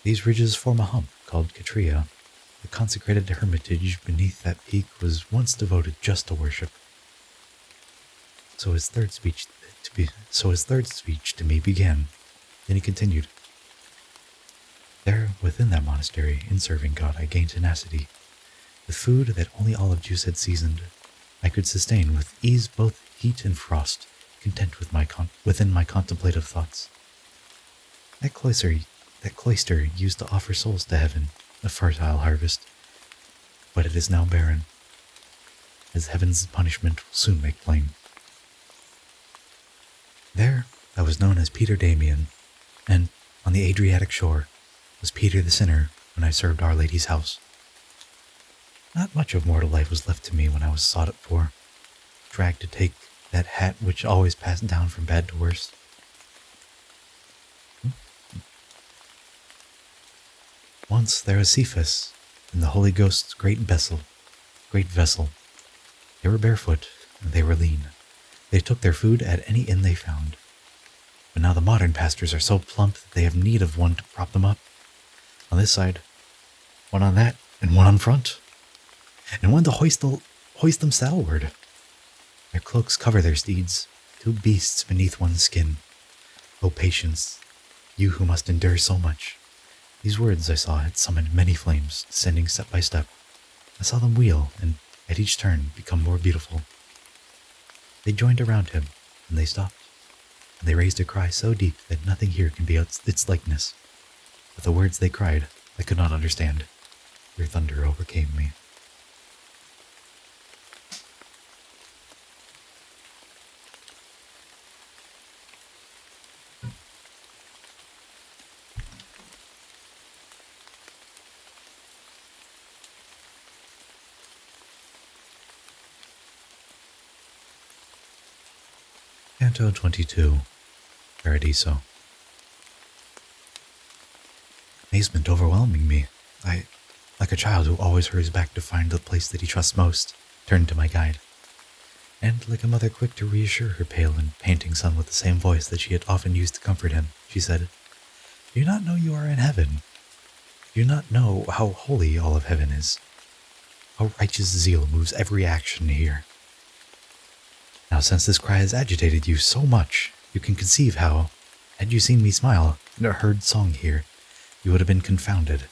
These ridges form a hump called Catria. The consecrated hermitage beneath that peak was once devoted just to worship. So his third speech to me began. Then he continued. There, within that monastery, in serving God, I gained tenacity. With food that only olive juice had seasoned, I could sustain with ease both heat and frost, content with within my contemplative thoughts. That cloister used to offer souls to heaven, a fertile harvest, but it is now barren, as heaven's punishment will soon make plain. There I was known as Peter Damian, and on the Adriatic shore was Peter the Sinner when I served Our Lady's house. Not much of mortal life was left to me when I was sought for, dragged to take that hat which always passed down from bad to worse. Once there was Cephas and the Holy Ghost's great vessel. They were barefoot and they were lean. They took their food at any inn they found. But now the modern pastors are so plump that they have need of one to prop them up. On this side, one on that, and one on front, and one to hoist them saddleward. Their cloaks cover their steeds, two beasts beneath one skin. O patience, you who must endure so much. These words I saw had summoned many flames, descending step by step. I saw them wheel, and at each turn become more beautiful. They joined around him, and they stopped, and they raised a cry so deep that nothing here can be its likeness. But the words they cried, I could not understand. Their thunder overcame me. Canto 22, Paradiso. Amazement overwhelming me, I, like a child who always hurries back to find the place that he trusts most, turned to my guide. And like a mother quick to reassure her pale and panting son with the same voice that she had often used to comfort him, she said, Do you not know you are in heaven? Do you not know how holy all of heaven is? How righteous zeal moves every action here? Now, since this cry has agitated you so much, you can conceive how, had you seen me smile and heard song here, you would have been confounded.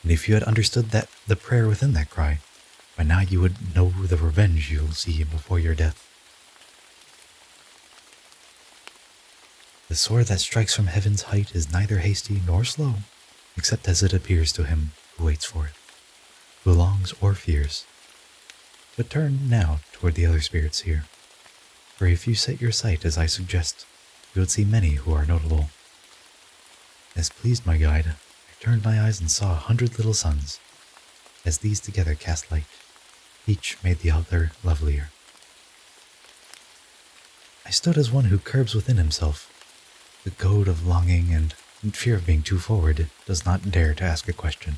And if you had understood that the prayer within that cry, by now you would know the revenge you will see before your death. The sword that strikes from heaven's height is neither hasty nor slow, except as it appears to him who waits for it, who longs or fears. But turn now toward the other spirits here. For if you set your sight as I suggest, you would see many who are notable. As pleased my guide, I turned my eyes and saw 100 little suns. As these together cast light, each made the other lovelier. I stood as one who curbs within himself the goad of longing and in fear of being too forward, does not dare to ask a question.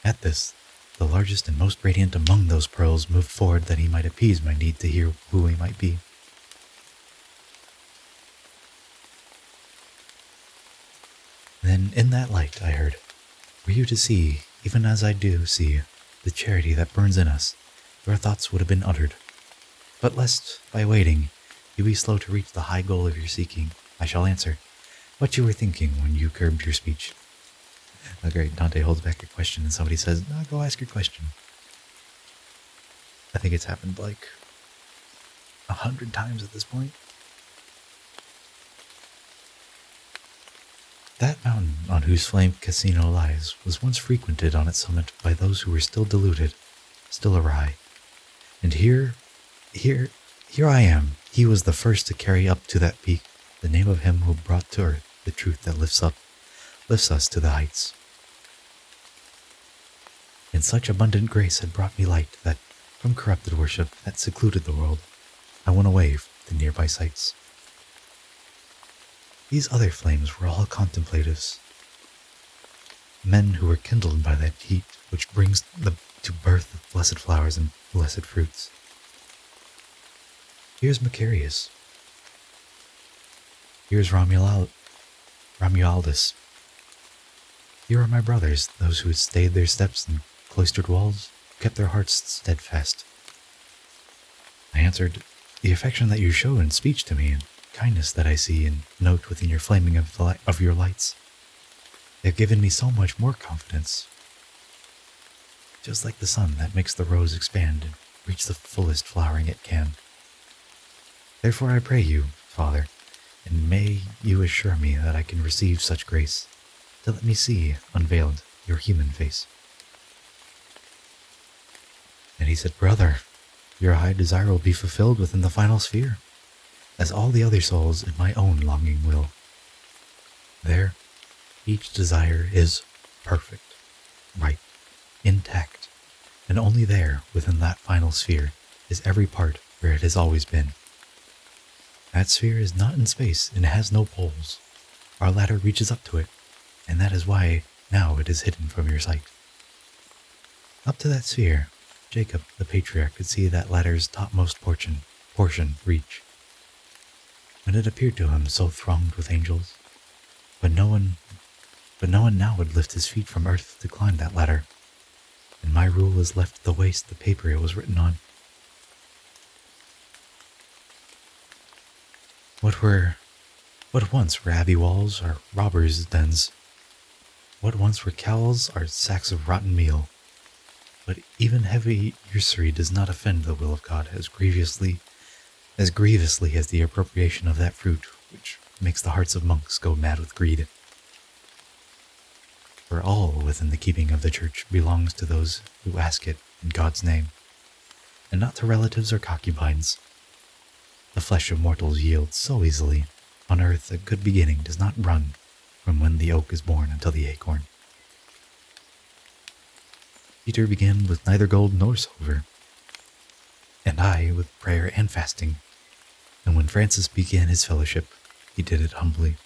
At this, the largest and most radiant among those pearls moved forward that he might appease my need to hear who he might be. Then in that light I heard, were you to see, even as I do see, the charity that burns in us, your thoughts would have been uttered. But lest, by waiting, you be slow to reach the high goal of your seeking, I shall answer what you were thinking when you curbed your speech. Great, Dante holds back a question and somebody says, no, go ask your question. I think it's happened like 100 times at this point. That mountain on whose flamed casino lies was once frequented on its summit by those who were still deluded, still awry. And here I am. He was the first to carry up to that peak the name of him who brought to earth the truth that lifts us to the heights. And such abundant grace had brought me light that, from corrupted worship that secluded the world, I went away to nearby sights. These other flames were all contemplatives, men who were kindled by that heat which brings to birth of blessed flowers and blessed fruits. Here's Macarius. Here's Romualdus. Here are my brothers, those who had stayed their steps in cloistered walls, kept their hearts steadfast. I answered, the affection that you show in speech to me, and kindness that I see and note within your flaming of your lights, they've given me so much more confidence. Just like the sun that makes the rose expand and reach the fullest flowering it can. Therefore I pray you, Father, and may you assure me that I can receive such grace, to let me see, unveiled, your human face. And he said, brother, your high desire will be fulfilled within the final sphere, as all the other souls in my own longing will. There, each desire is perfect, right, intact, and only there, within that final sphere, is every part where it has always been. That sphere is not in space and has no poles. Our ladder reaches up to it, and that is why now it is hidden from your sight. Up to that sphere, Jacob, the patriarch, could see that ladder's topmost portion reach. When it appeared to him so thronged with angels, but no one now would lift his feet from earth to climb that ladder, and my rule is left to the waste the paper it was written on. What once were abbey walls are robbers' dens. What once were cowls are sacks of rotten meal. But even heavy usury does not offend the will of God as grievously as the appropriation of that fruit which makes the hearts of monks go mad with greed. For all within the keeping of the church belongs to those who ask it in God's name, and not to relatives or concubines. The flesh of mortals yields so easily. On earth a good beginning does not run from when the oak is born until the acorn. Peter began with neither gold nor silver, and I with prayer and fasting, and when Francis began his fellowship, he did it humbly.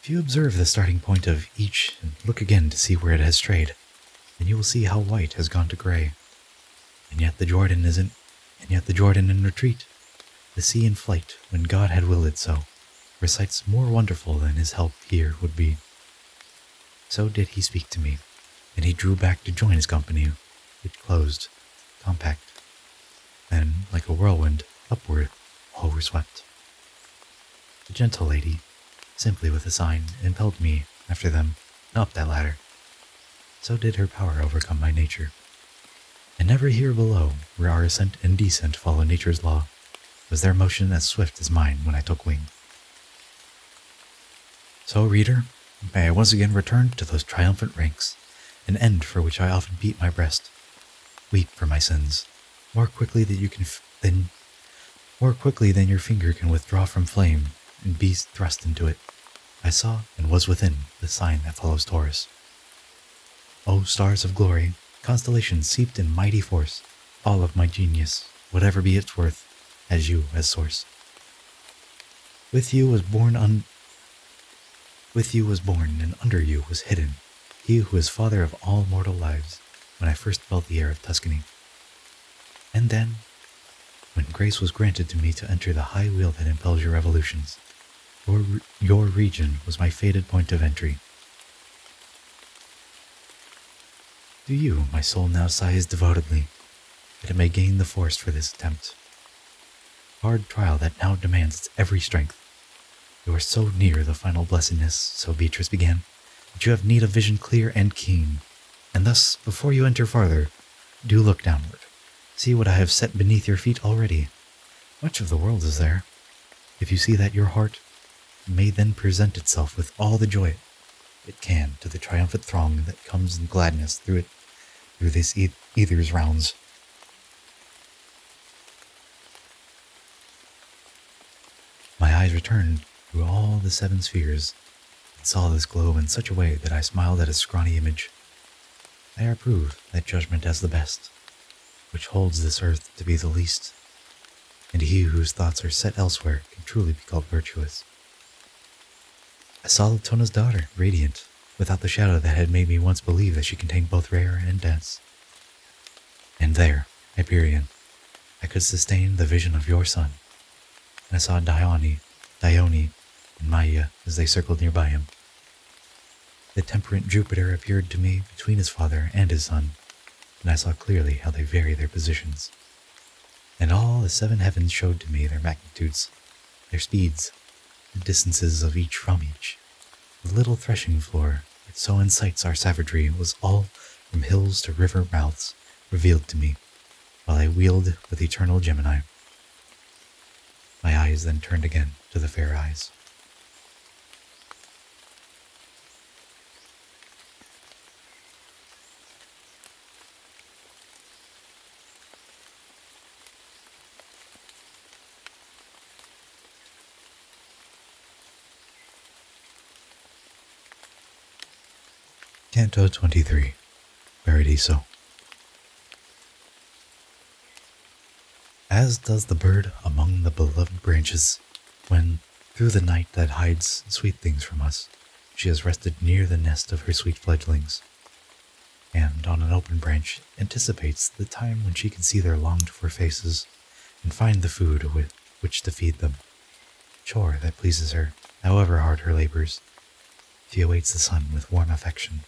If you observe the starting point of each and look again to see where it has strayed, then you will see how white has gone to gray, and yet the Jordan in retreat, the sea in flight when God had willed it so, recites more wonderful than his help here would be. So did he speak to me, and he drew back to join his company, which closed, compact. Then, like a whirlwind, upward, all were swept. The gentle lady, simply with a sign, impelled me, after them, up that ladder. So did her power overcome my nature. And never here below, where our ascent and descent follow nature's law, was their motion as swift as mine when I took wing. So, reader, may I once again return to those triumphant ranks, an end for which I often beat my breast. Weep for my sins, more quickly than your finger can withdraw from flame and be thrust into it. I saw and was within the sign that follows Taurus. O stars of glory, constellations seeped in mighty force, all of my genius, whatever be its worth, has you as source. With you was born and under you was hidden he who is father of all mortal lives, when I first felt the air of Tuscany. And then, when grace was granted to me to enter the high wheel that impels your revolutions, Your region was my fated point of entry. Do you, my soul now sighs devotedly, that it may gain the force for this attempt. Hard trial that now demands its every strength. You are so near the final blessedness, so Beatrice began, that you have need of vision clear and keen, and thus, before you enter farther, do look downward. See what I have set beneath your feet already. Much of the world is there. If you see that your heart may then present itself with all the joy it can to the triumphant throng that comes in gladness through this ether's rounds. My eyes returned through all the 7 spheres and saw this globe in such a way that I smiled at its scrawny image. I approve that judgment as the best, which holds this earth to be the least, and he whose thoughts are set elsewhere can truly be called virtuous. I saw Latona's daughter, radiant, without the shadow that had made me once believe that she contained both rare and dense. And there, Hyperion, I could sustain the vision of your son, and I saw Dione, and Maia as they circled nearby him. The temperate Jupiter appeared to me between his father and his son, and I saw clearly how they vary their positions. And all the 7 heavens showed to me their magnitudes, their speeds, the distances of each from each. The little threshing floor that so incites our savagery was all from hills to river mouths revealed to me, while I wheeled with eternal Gemini. My eyes then turned again to the fair eyes. Canto 23, Paradiso. As does the bird among the beloved branches, when, through the night that hides sweet things from us, she has rested near the nest of her sweet fledglings, and on an open branch anticipates the time when she can see their longed-for faces and find the food with which to feed them, chore that pleases her, however hard her labors. She awaits the sun with warm affection,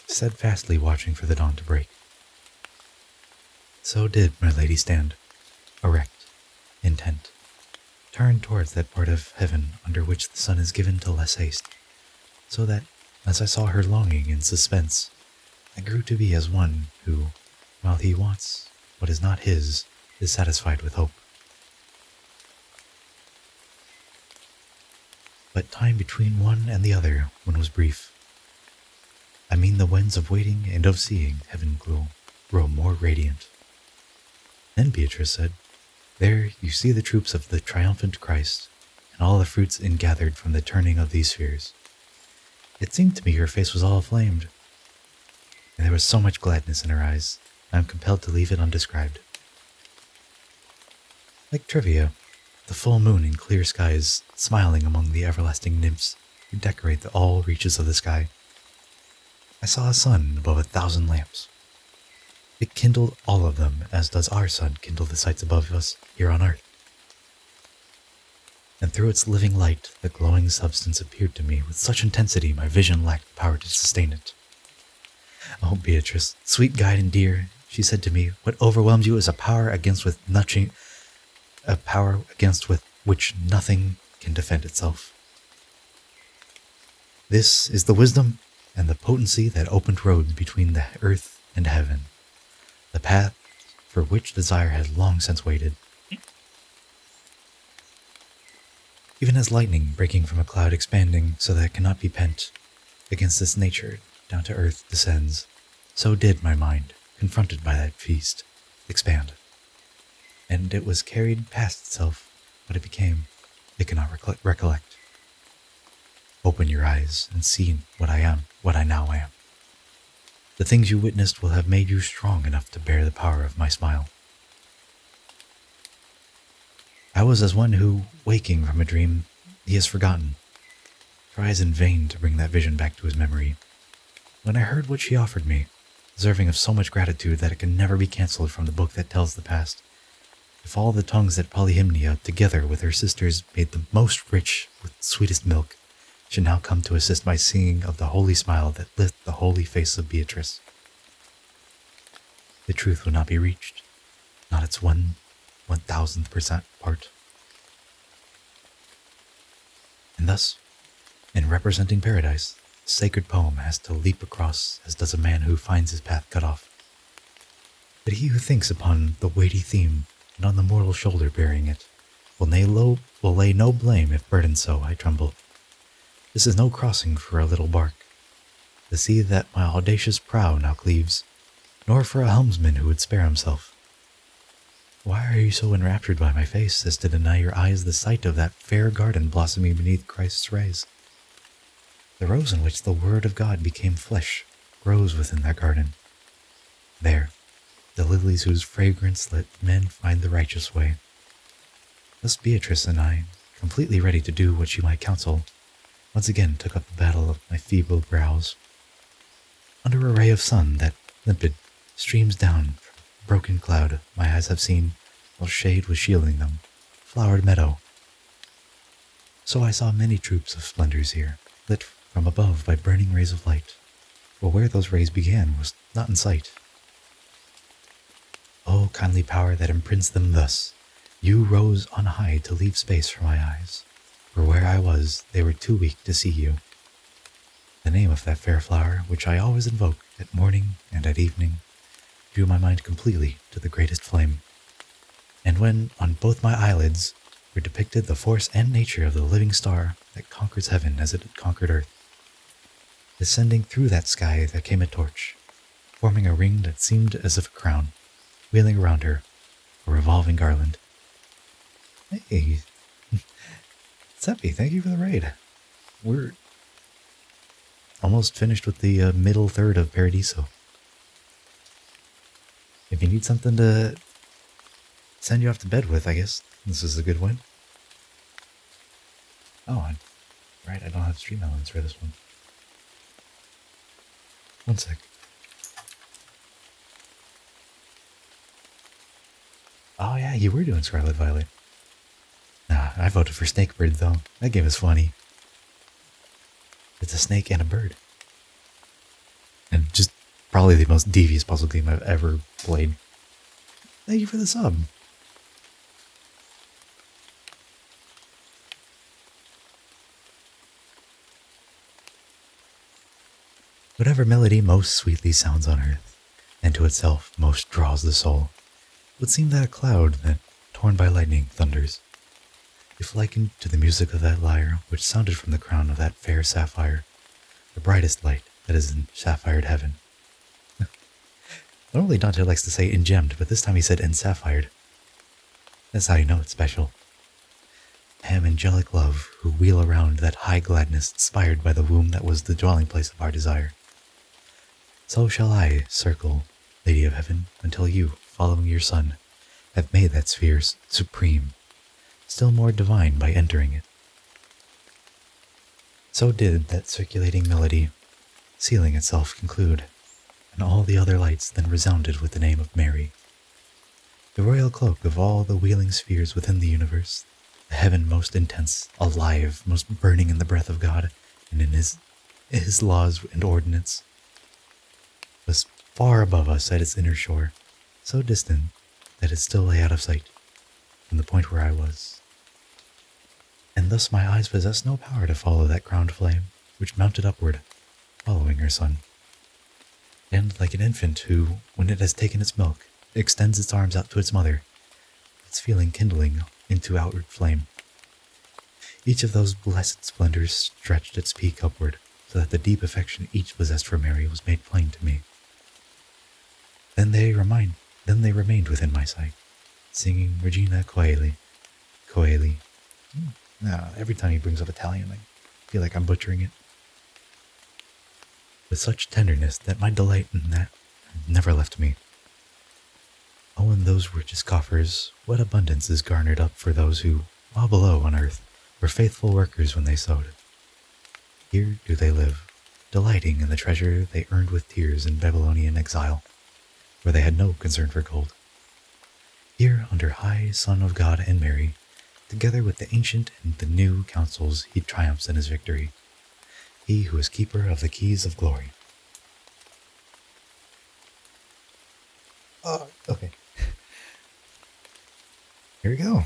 steadfastly watching for the dawn to break. So did my lady stand, erect, intent, turned towards that part of heaven under which the sun is given to less haste, so that, as I saw her longing in suspense, I grew to be as one who, while he wants what is not his, is satisfied with hope. But time between one and the other one was brief. I mean the wens of waiting and of seeing heaven grow more radiant. Then Beatrice said, "There you see the troops of the triumphant Christ, and all the fruits ingathered from the turning of these spheres. It seemed to me her face was all aflamed, and there was so much gladness in her eyes, I am compelled to leave it undescribed. Like Trivia, the full moon in clear skies, smiling among the everlasting nymphs who decorate all reaches of the sky. I saw a sun above 1,000 lamps. It kindled all of them, as does our sun kindle the sights above us here on earth. And through its living light, the glowing substance appeared to me with such intensity my vision lacked the power to sustain it. Oh, Beatrice, sweet guide and dear, she said to me, what overwhelms you is a power against which nothing can defend itself. This is the wisdom and the potency that opened roads between the earth and heaven, the path for which desire has long since waited. Even as lightning breaking from a cloud expanding so that it cannot be pent, against its nature down to earth descends, so did my mind, confronted by that feast, expand. And it was carried past itself. What it became, it cannot recollect. Open your eyes and see what I am, what I now am. The things you witnessed will have made you strong enough to bear the power of my smile. I was as one who, waking from a dream he has forgotten, tries in vain to bring that vision back to his memory. When I heard what she offered me, deserving of so much gratitude that it can never be cancelled from the book that tells the past, If all the tongues that Polyhymnia, together with her sisters, made the most rich with sweetest milk, should now come to assist my singing of the holy smile that lit the holy face of Beatrice, the truth would not be reached, not its 1,000th% part. And thus, in representing paradise, the sacred poem has to leap across as does a man who finds his path cut off. But he who thinks upon the weighty theme and on the mortal shoulder bearing it will lay no blame if burdened so I tremble. This is no crossing for a little bark, the sea that my audacious prow now cleaves, nor for a helmsman who would spare himself. Why are you so enraptured by my face as to deny your eyes the sight of that fair garden blossoming beneath Christ's rays? The rose in which the word of God became flesh grows within that garden. There, the lilies whose fragrance let men find the righteous way. Thus Beatrice and I, completely ready to do what she might counsel, once again took up the battle of my feeble brows. Under a ray of sun that, limpid, streams down from a broken cloud my eyes have seen, while shade was shielding them, flowered meadow. So I saw many troops of splendors here, lit from above by burning rays of light, but where those rays began was not in sight. O kindly power that imprints them thus, you rose on high to leave space for my eyes, for where I was they were too weak to see you. The name of that fair flower, which I always invoke at morning and at evening, drew my mind completely to the greatest flame. And when on both my eyelids were depicted the force and nature of the living star that conquers heaven as it had conquered earth, descending through that sky there came a torch, forming a ring that seemed as if a crown, wheeling around her, a revolving garland. Hey, Seppi, thank you for the raid. We're almost finished with the middle third of Paradiso. If you need something to send you off to bed with, I guess this is a good one. Oh, right, I don't have stream elements for this one. One sec. Oh yeah, you were doing Scarlet Violet. Nah, I voted for Snakebird though. That game is funny. It's a snake and a bird. And just probably the most devious puzzle game I've ever played. Thank you for the sub. Whatever melody most sweetly sounds on earth, and to itself most draws the soul, would seem that a cloud that, torn by lightning, thunders, if likened to the music of that lyre which sounded from the crown of that fair sapphire, the brightest light that is in sapphired heaven. Normally Dante likes to say engemmed, but this time he said ensaphired. That's how you know it's special. I am angelic love who wheel around that high gladness inspired by the womb that was the dwelling place of our desire. So shall I circle, Lady of Heaven, until you, following your son, have made that sphere supreme, still more divine by entering it. So did that circulating melody, sealing itself, conclude, and all the other lights then resounded with the name of Mary. The royal cloak of all the wheeling spheres within the universe, the heaven most intense, alive, most burning in the breath of God, and in his laws and ordinance, was far above us at its inner shore, so distant that it still lay out of sight, from the point where I was. And thus my eyes possessed no power to follow that crowned flame, which mounted upward, following her son. And like an infant who, when it has taken its milk, extends its arms out to its mother, its feeling kindling into outward flame. Each of those blessed splendors stretched its peak upward, so that the deep affection each possessed for Mary was made plain to me. Then they remained within my sight, singing Regina Coeli. Coeli. No, every time he brings up Italian, I feel like I'm butchering it. With such tenderness that my delight in that never left me. Oh, in those richest coffers, what abundance is garnered up for those who, while below on earth, were faithful workers when they sowed. Here do they live, delighting in the treasure they earned with tears in Babylonian exile, where they had no concern for gold. Here, under high Son of God and Mary, together with the ancient and the new councils, he triumphs in his victory. He who is keeper of the keys of glory. Okay. Here we go.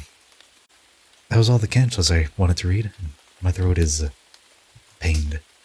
That was all the cantos I wanted to read. My throat is pained.